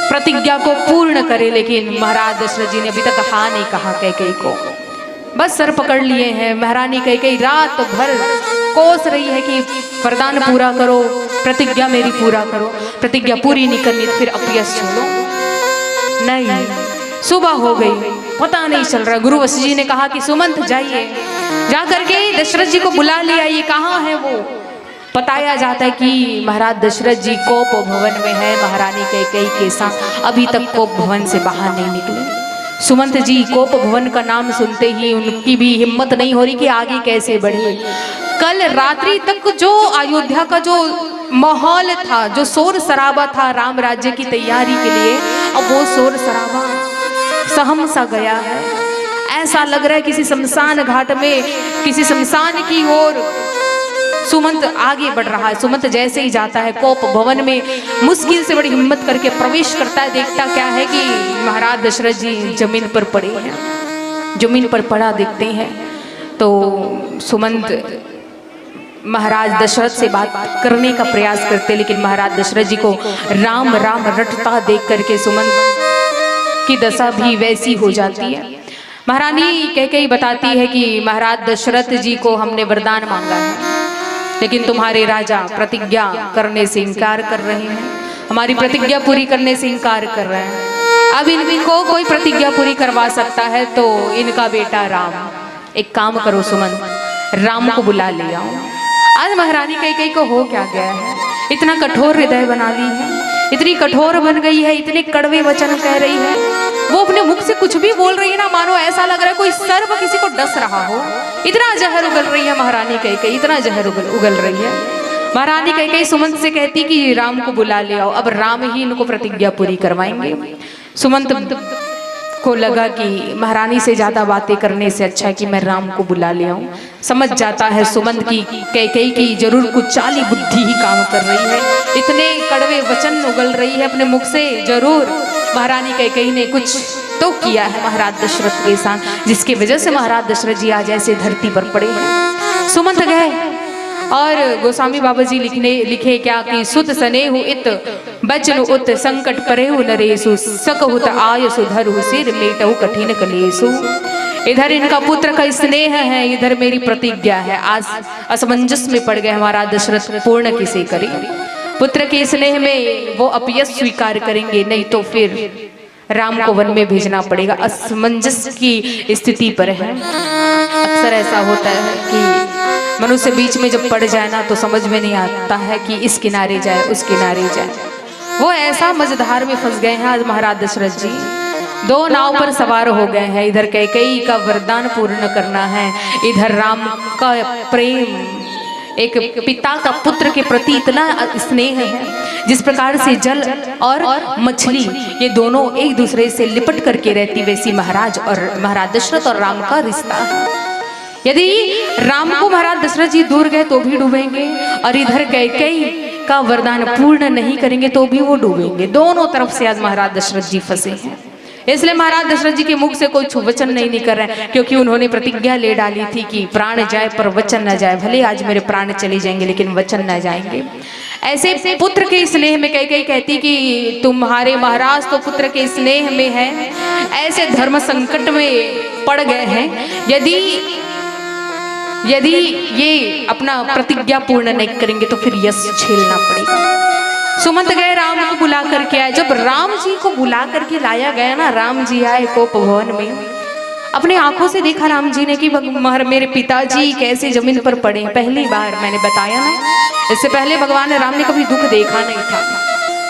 प्रतिज्ञा को पूर्ण करे, लेकिन महाराज दशरथ जी ने अभी तक हाँ नहीं कहा कैकेयी को, बस सर पकड़ लिए हैं। महारानी कैकेयी रात भर कोस रही है कि वरदान पूरा करो, प्रतिज्ञा मेरी पूरा करो, प्रतिज्ञा पूरी नहीं करनी तो फिर अपयश छोड़ो। नहीं, सुबह हो गई, पता नहीं चल रहा। गुरु वशिष्ठ जी ने कहा कि सुमंत जाइए, जा करके दशरथ जी को बुला लिया। ये कहाँ है वो। बताया जाता है कि महाराज दशरथ जी कोप भवन में है महारानी कैकेयी के साथ, अभी तक कोप भवन से बाहर नहीं निकले। सुमंत जी कोप भवन का नाम सुनते ही उनकी भी हिम्मत नहीं हो रही कि आगे कैसे बढ़े। कल रात्रि तक जो अयोध्या का जो माहौल था, जो शोर शराबा था राम राज्य की तैयारी के लिए, अब वो शोर शराबा सहम सा गया है। ऐसा लग रहा है किसी शमशान घाट में, किसी शमशान की ओर सुमंत आगे बढ़ रहा है। सुमंत जैसे ही जाता है कोप भवन में, मुश्किल से बड़ी हिम्मत करके प्रवेश करता है, देखता क्या है कि महाराज दशरथ जी जमीन पर पड़े हैं। जमीन पर पड़ा देखते हैं तो सुमंत महाराज दशरथ से बात करने का प्रयास करते, लेकिन महाराज दशरथ जी को राम राम रटता देख करके सुमंत की दशा भी वैसी हो जाती है। महारानी कैकेयी बताती है कि महाराज दशरथ जी को हमने वरदान मांगा है, लेकिन तुम्हारे राजा प्रतिज्ञा करने से इनकार कर रहे हैं, हमारी प्रतिज्ञा पूरी करने से इनकार कर रहे हैं। अब इनको कोई प्रतिज्ञा पूरी करवा सकता है तो इनका बेटा राम। एक काम करो सुमंत, राम को बुला ले आओ। आज महारानी कैकेयी को हो क्या गया है, इतना कठोर हृदय बना ली है, इतनी कठोर बन गई है, इतने कड़वे वचन कह रही है। वो अपने मुख से कुछ भी बोल रही है ना, मानो ऐसा लग रहा है कोई सर्प किसी को डस रहा हो। इतना जहर उगल रही है महारानी कैकेयी, इतना जहर उगल रही है। महारानी कैकेयी सुमंत से कहती कि राम को बुला ले आओ, अब राम ही इनको प्रतिज्ञा पूरी करवाएंगे। सुमंत को लगा कि महारानी से ज्यादा बातें करने से अच्छा है कि मैं राम को बुला ले आऊं। समझ जाता है सुमंत की कैकेयी की जरूर कुछ चाली बुद्धि ही काम कर रही है, इतने कड़वे वचन उगल रही है अपने मुख से, जरूर महारानी कैकेयी ने कुछ तो किया है महाराज दशरथ के साथ, जिसकी वजह से महाराज दशरथ जी आज ऐसे धरती पर पड़े हैं। सुमंत गए और गोस्वामी बाबा जी लिखे क्या कि सुत सनेहु इत बचनु उत संकट परेहु नरेशु सकहुत आयसु धरहु सिर मेटहु कठिन कलेशु। इधर इनका पुत्र का स्नेह है, इधर मेरी प्रतिज्ञा है। आज असमंजस में पड़ गए हमारा दशरथ, पूर्ण किसे करे। पुत्र के स्नेह में वो अपयश स्वीकार करेंगे, नहीं तो फिर राम को वन में भेजना पड़ेगा। असमंजस की स्थिति पर है। अक्सर ऐसा होता है कि मनुष्य बीच में जब पड़ जाए ना तो समझ में नहीं आता है कि इस किनारे जाए उस किनारे जाए। वो ऐसा मझधार में फंस गए हैं आज महाराज दशरथ जी। दो नाव पर सवार हो गए हैं, इधर कैकेयी का वरदान पूर्ण करना है, इधर राम का प्रेम, एक पिता का पुत्र के प्रति इतना स्नेह है। जिस प्रकार से जल और मछली ये दोनों एक दूसरे से लिपट करके रहती, वैसी महाराज दशरथ और राम का रिश्ता है। यदि राम को महाराज दशरथ जी दूर गए तो भी डूबेंगे, और इधर कैकेयी का वरदान पूर्ण नहीं करेंगे तो भी वो डूबेंगे। दोनों तरफ से आज महाराज दशरथ जी फंसे हैं। इसलिए महाराज दशरथ जी के मुख से कोई वचन नहीं कर रहे हैं, क्योंकि उन्होंने प्रतिज्ञा ले डाली थी कि प्राण जाए पर वचन न जाए। भले आज मेरे प्राण चले जाएंगे लेकिन वचन न जाएंगे। ऐसे पुत्र के स्नेह में कैकेयी कहती कि तुम्हारे महाराज तो पुत्र के स्नेह में है, ऐसे धर्म संकट में पड़ गए हैं। यदि ये अपना प्रतिज्ञा पूर्ण नहीं करेंगे तो फिर यश झेलना पड़ेगा। सुमंत गए राम को बुला करके आए। जब राम जी को बुला करके लाया गया ना, राम जी आए कोप भवन में, अपने आंखों से देखा राम जी ने कि मेरे पिताजी कैसे जमीन पर पड़े। पहली बार मैंने बताया ना, इससे पहले भगवान राम ने कभी दुख देखा नहीं था।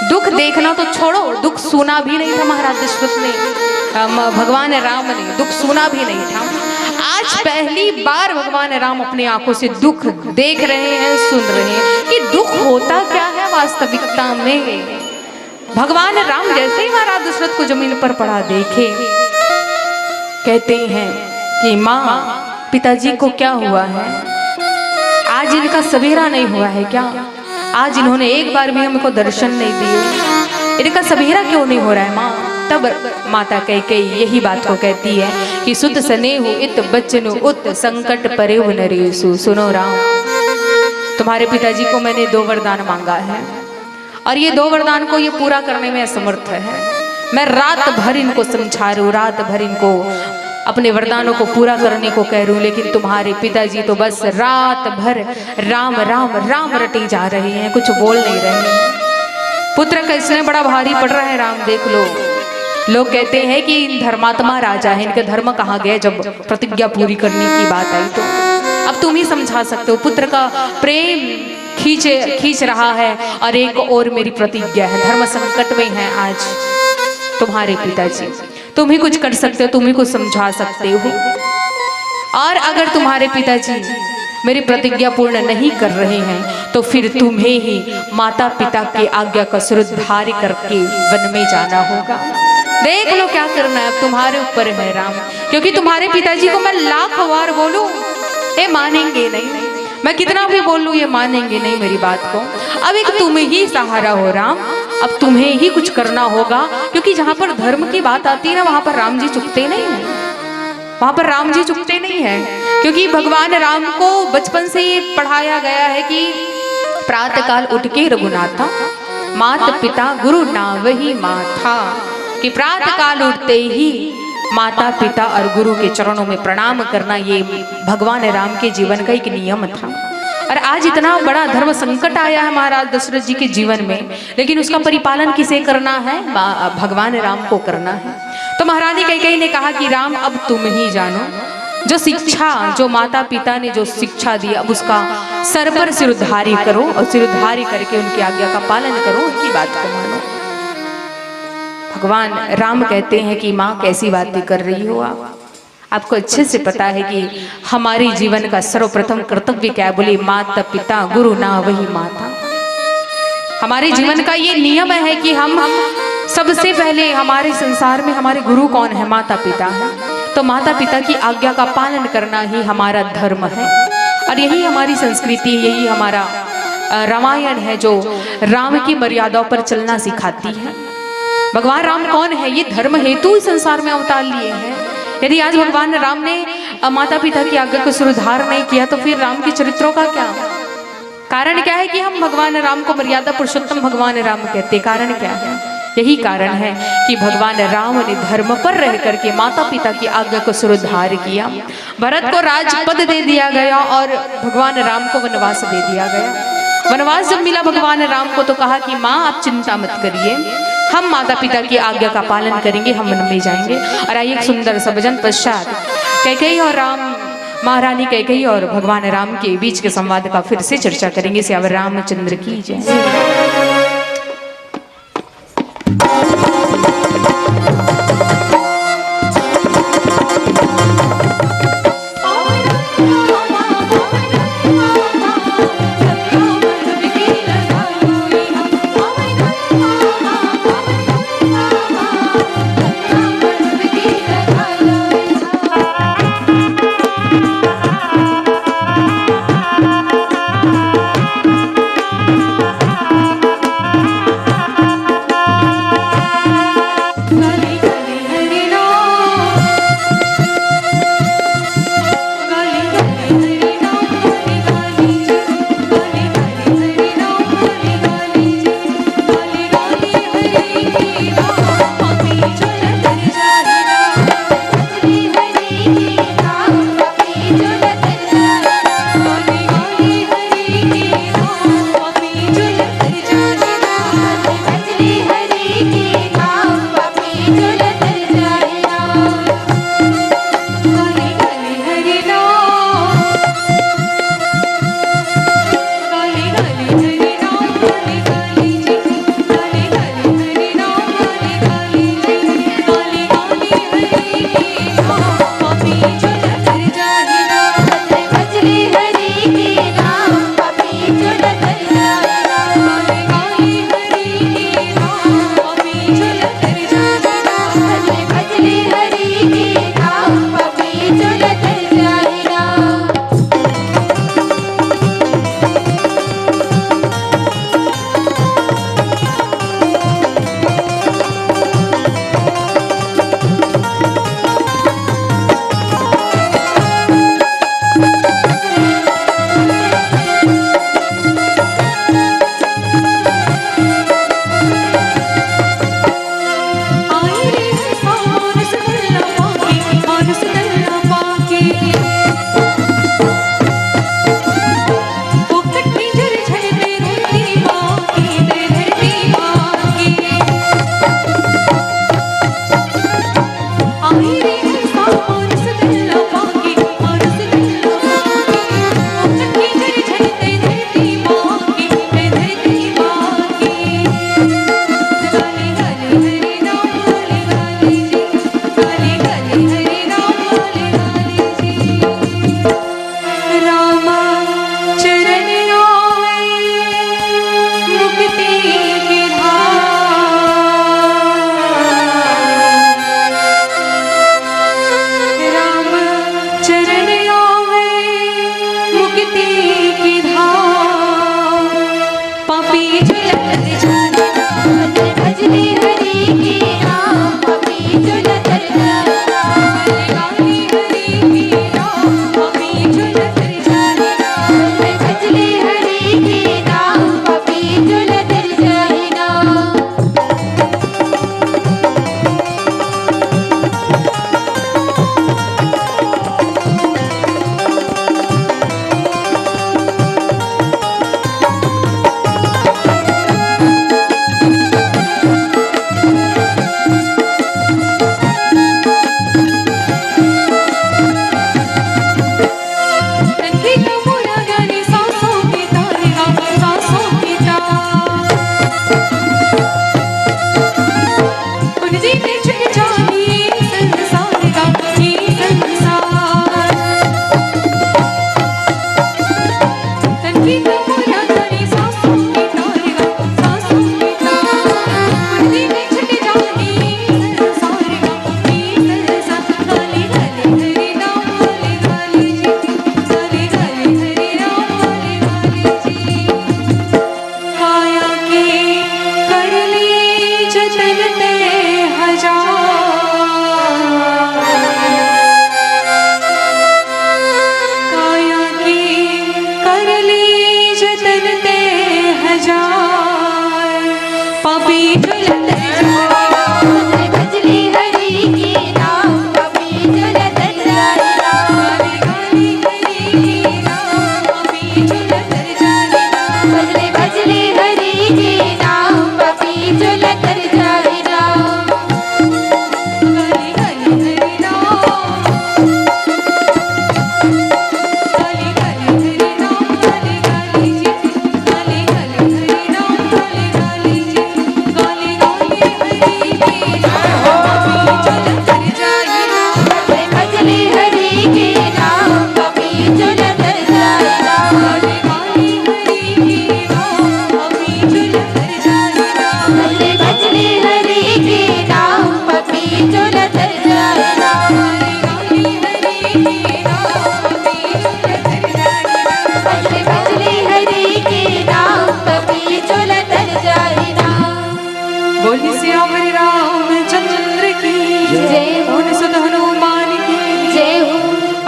दुख देखना तो छोड़ो, दुख सुना भी नहीं था महाराज दशरथ ने, भगवान राम ने दुख सुना भी नहीं था। आज पहली बार भगवान राम अपने आंखों से दुख देख रहे हैं, सुन रहे हैं कि दुख होता क्या है वास्तविकता में। भगवान राम जैसे ही महाराज दशरथ को जमीन पर पड़ा देखे, कहते हैं कि माँ पिताजी को क्या हुआ है, आज इनका सवेरा नहीं हुआ है क्या? आज इन्होंने एक बार भी हमको दर्शन नहीं दिए, इनका सवेरा क्यों नहीं हो रहा है माँ? तब माता कैकेयी यही बात को कहती है कि सुत सनेहु इत बचनु उत संकट परेहु नरेशु। सुनो राम, तुम्हारे पिताजी को मैंने 2 वरदान मांगा है, और ये 2 वरदान को ये पूरा करने में असमर्थ है। मैं रात भर इनको समझा रही हूँ, रात भर इनको अपने वरदानों को पूरा करने को कह रही हूँ, लेकिन तुम्हारे पिताजी तो बस रात भर राम राम राम रटे जा रहे हैं, कुछ बोल नहीं रहे हैं। पुत्र का इसमें बड़ा भारी पड़ रहा है राम, देख लो। लोग कहते हैं कि धर्मात्मा राजा है, इनके धर्म कहाँ गए जब प्रतिज्ञा पूरी करने की बात आई तो। अब तुम ही समझा सकते हो, पुत्र का प्रेम खींच रहा है और एक और मेरी प्रतिज्ञा है, धर्म संकट में है आज तुम्हारे पिताजी। तुम ही कुछ कर सकते हो, तुम ही कुछ समझा सकते हो। और अगर तुम्हारे पिताजी मेरी प्रतिज्ञा पूर्ण नहीं कर रहे हैं तो फिर तुम्हें ही माता पिता की आज्ञा का सिरधार करके वन में जाना होगा। देख लो क्या करना है, अब तुम्हारे ऊपर है राम, क्योंकि तुम्हारे पिताजी को मैं लाख बार बोलूं ये मानेंगे नहीं। मैं कितना भी बोल लूं ये मानेंगे नहीं मेरी बात को। अब एक तुम ही सहारा हो राम, अब तुम्हें ही कुछ करना होगा, क्योंकि जहां पर धर्म की बात आती है ना वहां पर राम जी चुकते नहीं है, वहां पर राम जी चुकते नहीं है। क्योंकि भगवान राम को बचपन से ये पढ़ाया गया है कि प्रातः काल उठ के रघुनाथा, मात पिता गुरु नावहि माथा, कि प्रातः काल उठते ही माता पिता और गुरु के चरणों में प्रणाम करना ये भगवान राम के जीवन का एक नियम था। और आज इतना बड़ा धर्म संकट आया है महाराज दशरथ जी के जीवन में, लेकिन उसका परिपालन किसे करना है? भगवान राम को करना है। तो महारानी कैकेयी ने कहा कि राम अब तुम ही जानो, जो शिक्षा, जो माता पिता ने जो शिक्षा दी, अब उसका सर पर सिरउद्धारी करो और सिरउद्धारी करके उनकी आज्ञा का पालन करो, उनकी बात को मानो। भगवान राम कहते हैं कि माँ कैसी बातें कर रही हो आप, आपको अच्छे से पता है कि हमारे जीवन का सर्वप्रथम कर्तव्य क्या है? बोले माता पिता गुरु ना वही माता। हमारे जीवन का ये नियम है कि हम सबसे पहले हमारे संसार में हमारे गुरु कौन है? माता पिता है। तो माता पिता की आज्ञा का पालन करना ही हमारा धर्म है और यही हमारी संस्कृति, यही हमारा रामायण है जो राम की मर्यादाओं पर चलना सिखाती है। भगवान राम कौन है? ये धर्म हेतु इस संसार में अवतार लिए हैं। यदि आज भगवान राम ने माता पिता की आज्ञा को सुधार नहीं किया तो फिर राम के चरित्रों का क्या? कारण क्या है कि हम भगवान राम को मर्यादा पुरुषोत्तम भगवान राम कहते? कारण क्या है? यही कारण है कि भगवान राम ने धर्म पर रह करके माता पिता की आज्ञा को सुधार किया। भरत को राजपद दे दिया गया और भगवान राम को वनवास दे दिया गया। वनवास जब मिला भगवान राम को तो कहा कि माँ आप चिंता मत करिए, हम माता पिता की आज्ञा का पालन करेंगे, हम वन में जाएंगे। और आइए एक सुंदर सा भजन पश्चात कैकेयी और राम, महारानी कैकेयी और भगवान राम के बीच के संवाद का फिर से चर्चा करेंगे। श्यावर रामचंद्र की जय।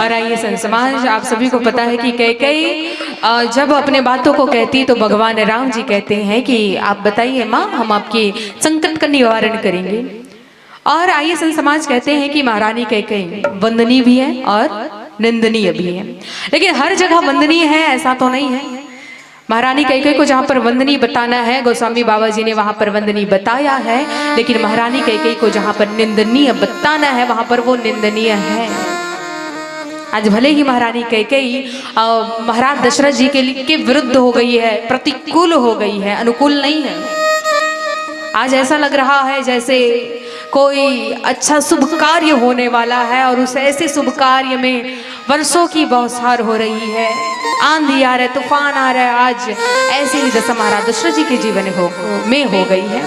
और आइए संत समाज, आप सभी को पता है कि कैकेयी जब अपने बातों को कहती तो भगवान राम जी कहते हैं कि आप बताइए माँ, हम आपके संकट का निवारण करेंगे। और आइए संत समाज कहते हैं कि महारानी कैकेयी वंदनीय भी है और निंदनीय भी है, लेकिन हर जगह वंदनीय है ऐसा तो नहीं है। महारानी कैकेयी को जहाँ पर वंदनीय बताना है, गोस्वामी बाबा जी ने वहां पर वंदनीय बताया है, लेकिन महारानी कैकेयी को जहाँ पर निंदनीय बताना है वहां पर वो निंदनीय है। आज भले ही महारानी कैकेयी महाराज दशरथ जी के विरुद्ध हो गई है, प्रतिकूल हो गई है, अनुकूल नहीं है। आज ऐसा लग रहा है जैसे कोई अच्छा शुभ कार्य होने वाला है और उस ऐसे शुभ कार्य में वर्षों की बौछार हो रही है, आंधी आ रहा है, तूफान आ रहा है। आज ऐसी ही दशा महाराज दशरथ जी के जीवन में हो गई है।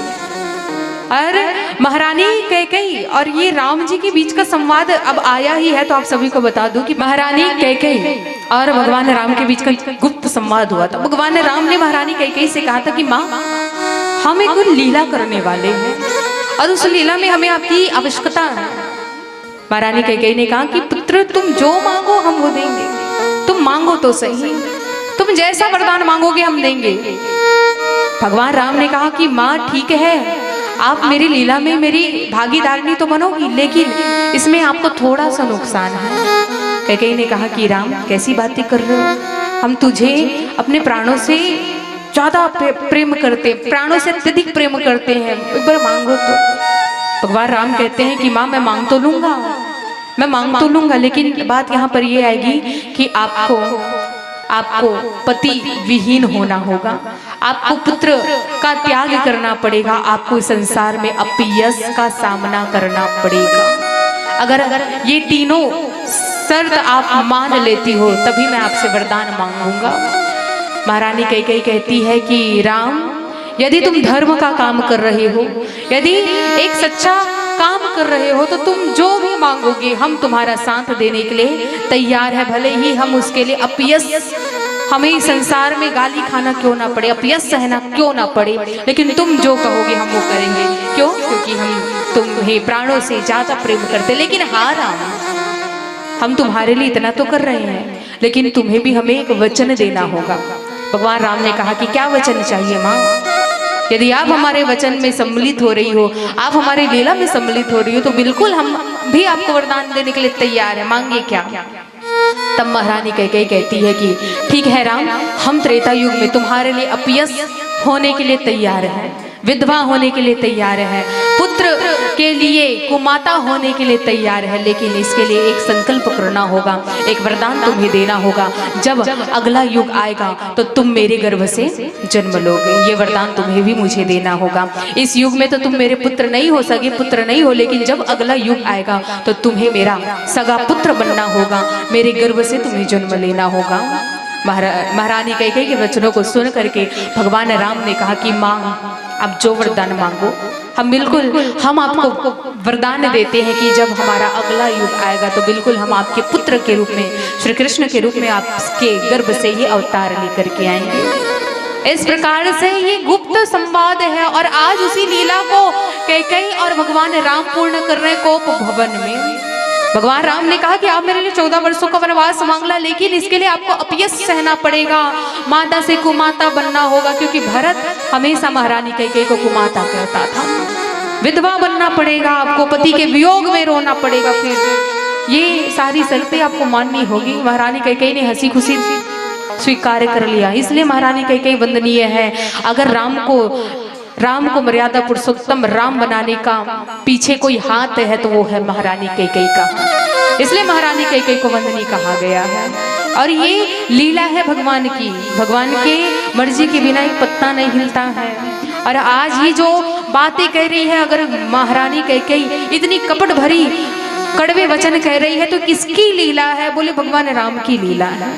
और महारानी कैकेयी और ये राम जी के बीच का संवाद अब आया ही है, तो आप सभी को बता दूं कि महारानी कैकेयी और भगवान राम के बीच का गुप्त संवाद हुआ था। भगवान राम ने महारानी कैकेयी से कहा था कि माँ, हम एक लीला करने वाले हैं और उस लीला में हमें आपकी आवश्यकता है। महारानी कैकेयी ने कहा कि पुत्र, तुम जो मांगो हम वो देंगे, तुम मांगो तो सही, तुम जैसा वरदान मांगोगे हम देंगे। भगवान राम ने कहा कि माँ ठीक है, आप मेरी लीला में मेरी भागीदारनी तो बनोगी, लेकिन इसमें आपको थोड़ा सा नुकसान है। कैकेयी ने कहा कि राम, कैसी बातें कर रहे हो, हम तुझे अपने प्राणों से ज्यादा प्रेम करते, प्राणों से अत्यधिक प्रेम करते हैं, एक बार मांगो तो। भगवान राम कहते हैं कि माँ, मैं मांग तो लूंगा, मैं मांग तो लूंगा, लेकिन बात यहाँ पर ये आएगी कि आपको पति विहीन होना होगा, आपको पुत्र का त्याग करना पड़ेगा, आपको इस संसार में अपयश का सामना करना पड़ेगा। अगर ये तीनों शर्त आप मान लेती हो तभी मैं आपसे वरदान मांगूंगा। महारानी कैकेयी कहती है कि राम, यदि तुम धर्म का काम कर रहे हो, यदि एक सच्चा काम कर रहे हो, तो तुम जो भी मांगोगे हम तुम्हारा साथ देने के लिए तैयार है। भले ही हम उसके लिए अपयश, हमें इस संसार में गाली खाना क्यों ना पड़े, अपयश सहना क्यों ना पड़े, लेकिन तुम जो कहोगे हम वो करेंगे। क्यों? क्योंकि हम तुम्हें प्राणों से ज्यादा प्रेम करते। लेकिन हाँ राम, हम तुम्हारे लिए इतना तो कर रहे हैं, लेकिन तुम्हें भी हमें एक वचन देना होगा। भगवान राम ने कहा कि क्या वचन चाहिए माँ? यदि आप हमारे वचन में सम्मिलित हो रही हो, आप हमारे लीला में सम्मिलित हो रही हो, तो बिल्कुल हम भी आपको वरदान देने के लिए तैयार है, मांगे क्या? तब महारानी कैकेयी कहती है कि ठीक है राम, हम त्रेता युग में तुम्हारे लिए अपयश होने के लिए तैयार है, विधवा होने के लिए तैयार है, पुत्र के लिए कुमाता होने के लिए तैयार है, लेकिन इसके लिए एक संकल्प करना होगा, एक वरदान तुम्हें देना होगा। जब अगला युग आएगा तो तुम मेरे गर्भ से जन्म लोगे, ये वरदान तुम्हें भी मुझे देना होगा। इस युग में तो तुम मेरे पुत्र नहीं हो सके, पुत्र नहीं हो, लेकिन जब अगला युग आएगा तो तुम्हें मेरा सगा पुत्र बनना होगा, मेरे गर्भ से तुम्हें जन्म लेना होगा। महारानी कैकेयी के वचनों को सुन करके भगवान राम ने कहा कि माँ, आप जो वरदान मांगो हम आपको वरदान देते हैं कि जब हमारा अगला युग आएगा तो बिल्कुल हम आपके पुत्र के रूप में, श्री कृष्ण के रूप में आपके गर्भ से ही अवतार लेकर के आएंगे। इस प्रकार से ये गुप्त संवाद है और आज उसी लीला को कैकेयी और भगवान राम पूर्ण कर रहे कोप भवन में। भगवान राम ने कहा कि आप मेरे लिए 14 वर्षों का वनवास मांगला, लेकिन इसके लिए आपको अपयश सहना पड़ेगा, माता से कुमाता बनना होगा, क्योंकि भरत हमेशा महारानी कैकेयी को कुमाता कहता था। विधवा बनना पड़ेगा आपको, पति के वियोग में रोना पड़ेगा, फिर ये सारी शर्तें आपको माननी होगी। महारानी कैकेयी ने हंसी खुशी स्वीकार कर लिया, इसलिए महारानी कैकेयी वंदनीय है। अगर राम को मर्यादा पुरुषोत्तम राम बनाने का पीछे कोई हाथ है तो वो है महारानी कैकेयी का, इसलिए महारानी कैकेयी को वंदनीय कहा गया है। और ये लीला है भगवान की, भगवान के मर्जी के बिना एक पत्ता नहीं हिलता है। और आज ये जो बातें कह रही है, अगर महारानी कैकेयी इतनी कपट भरी कड़वे वचन कह रही है तो किसकी लीला है? बोले भगवान राम की लीला है।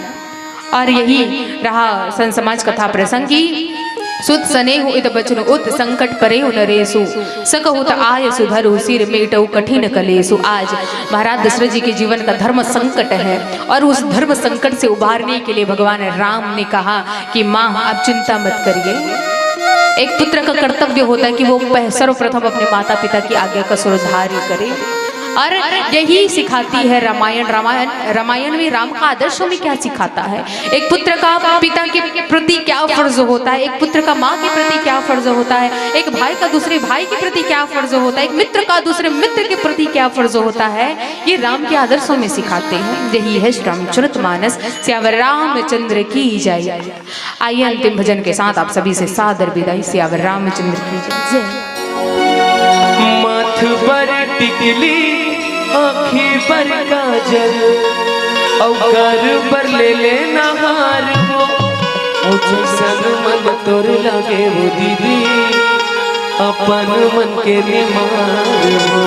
और यही रहा संत समाज कथा प्रसंग की। सुत सनेहु इत बचन उत संकट परेहु नरेसु सकहुत आय सुधरु सिर मेटउ कठिन कलेसु। आज महाराज दशरथ जी के जीवन का धर्म संकट है और उस धर्म संकट से उबारने के लिए भगवान राम ने कहा कि माँ आप चिंता मत करिए। एक पुत्र का कर्तव्य होता है कि वो सर्वप्रथम अपने माता पिता की आज्ञा का सुरधार्य करे। और यही सिखाती है रामायण में राम का आदर्शों में क्या सिखाता है, एक पुत्र का पिता के प्रति क्या फर्ज होता है, एक पुत्र का माँ के प्रति क्या फर्ज होता है, एक भाई का दूसरे भाई के प्रति क्या फर्ज होता है, एक मित्र का दूसरे मित्र के प्रति क्या फर्ज होता है, ये राम के आदर्शों में सिखाते हैं। यही है श्री रामचरितमानस। सियावर रामचंद्र की जय। आइए अंतिम भजन के साथ आप सभी से सादर विदाई। सियावर रामचंद्र की जय। माथ पर टिकली आँखी पर काजल औकर पर ले लेना हार वो जैसन मन तोर लागे वो दीदी अपन मन के निमार हो।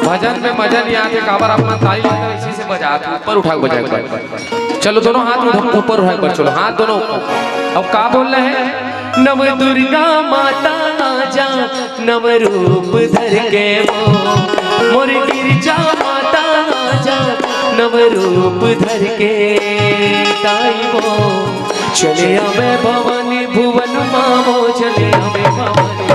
भजन में मजा नहीं आते काबर अपना ताली लगता है इसी से बजा ऊपर उठा के बजा। चलो दोनों हाथ ऊपर उठा कर चलो हाथ दोनों ऊपर। अब का बोल रहे हैं नव दुर्गा माता आजा नव रूप धर के वो मोर गिरजा माता आजा नव रूप धर के ताई वो चले आवे भवानी भुवन मामो चले आवे भवानी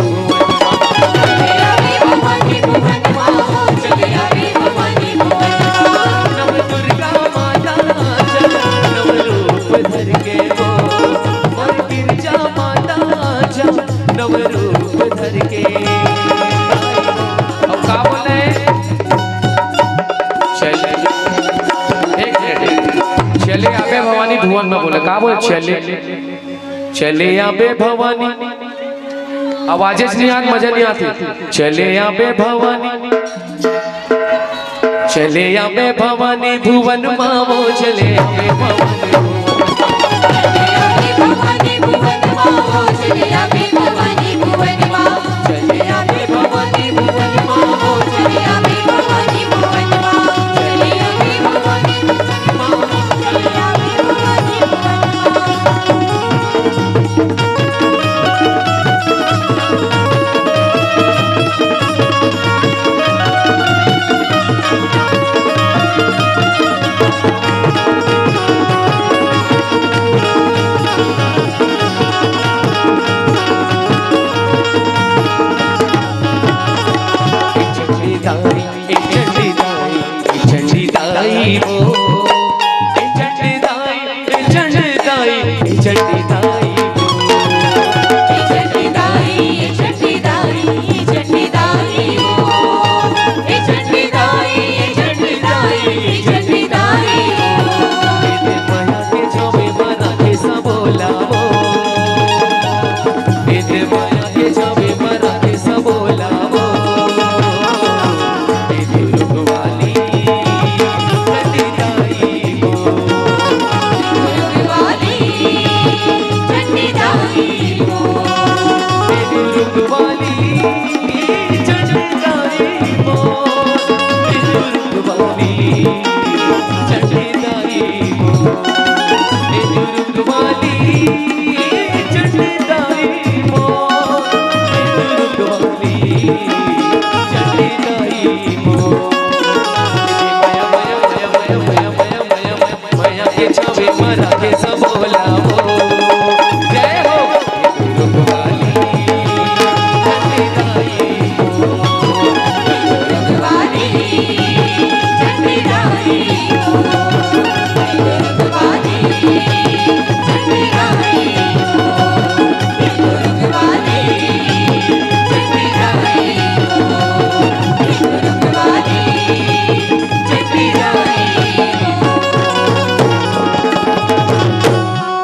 चले आवे भवानी नव दुर्गा माता आजा बोले का बोल चले आबे भवानी, आवाजें नहीं आती, मजा नहीं आती। चले आबे भवानी, चले आबे भवानी भुवन मावो, चले आबे भवानी भवानी भुवन मावो, चले आबे भवानी भुवन मावो, चले आबे भवानी भुवन मावो, चले आबे भवानी भुवन मावो, चले आबे भवानी भुवन मावो, चले आबे भवानी भुवन मावो।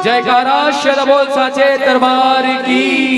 जयकारा बोल साचे दरबार की।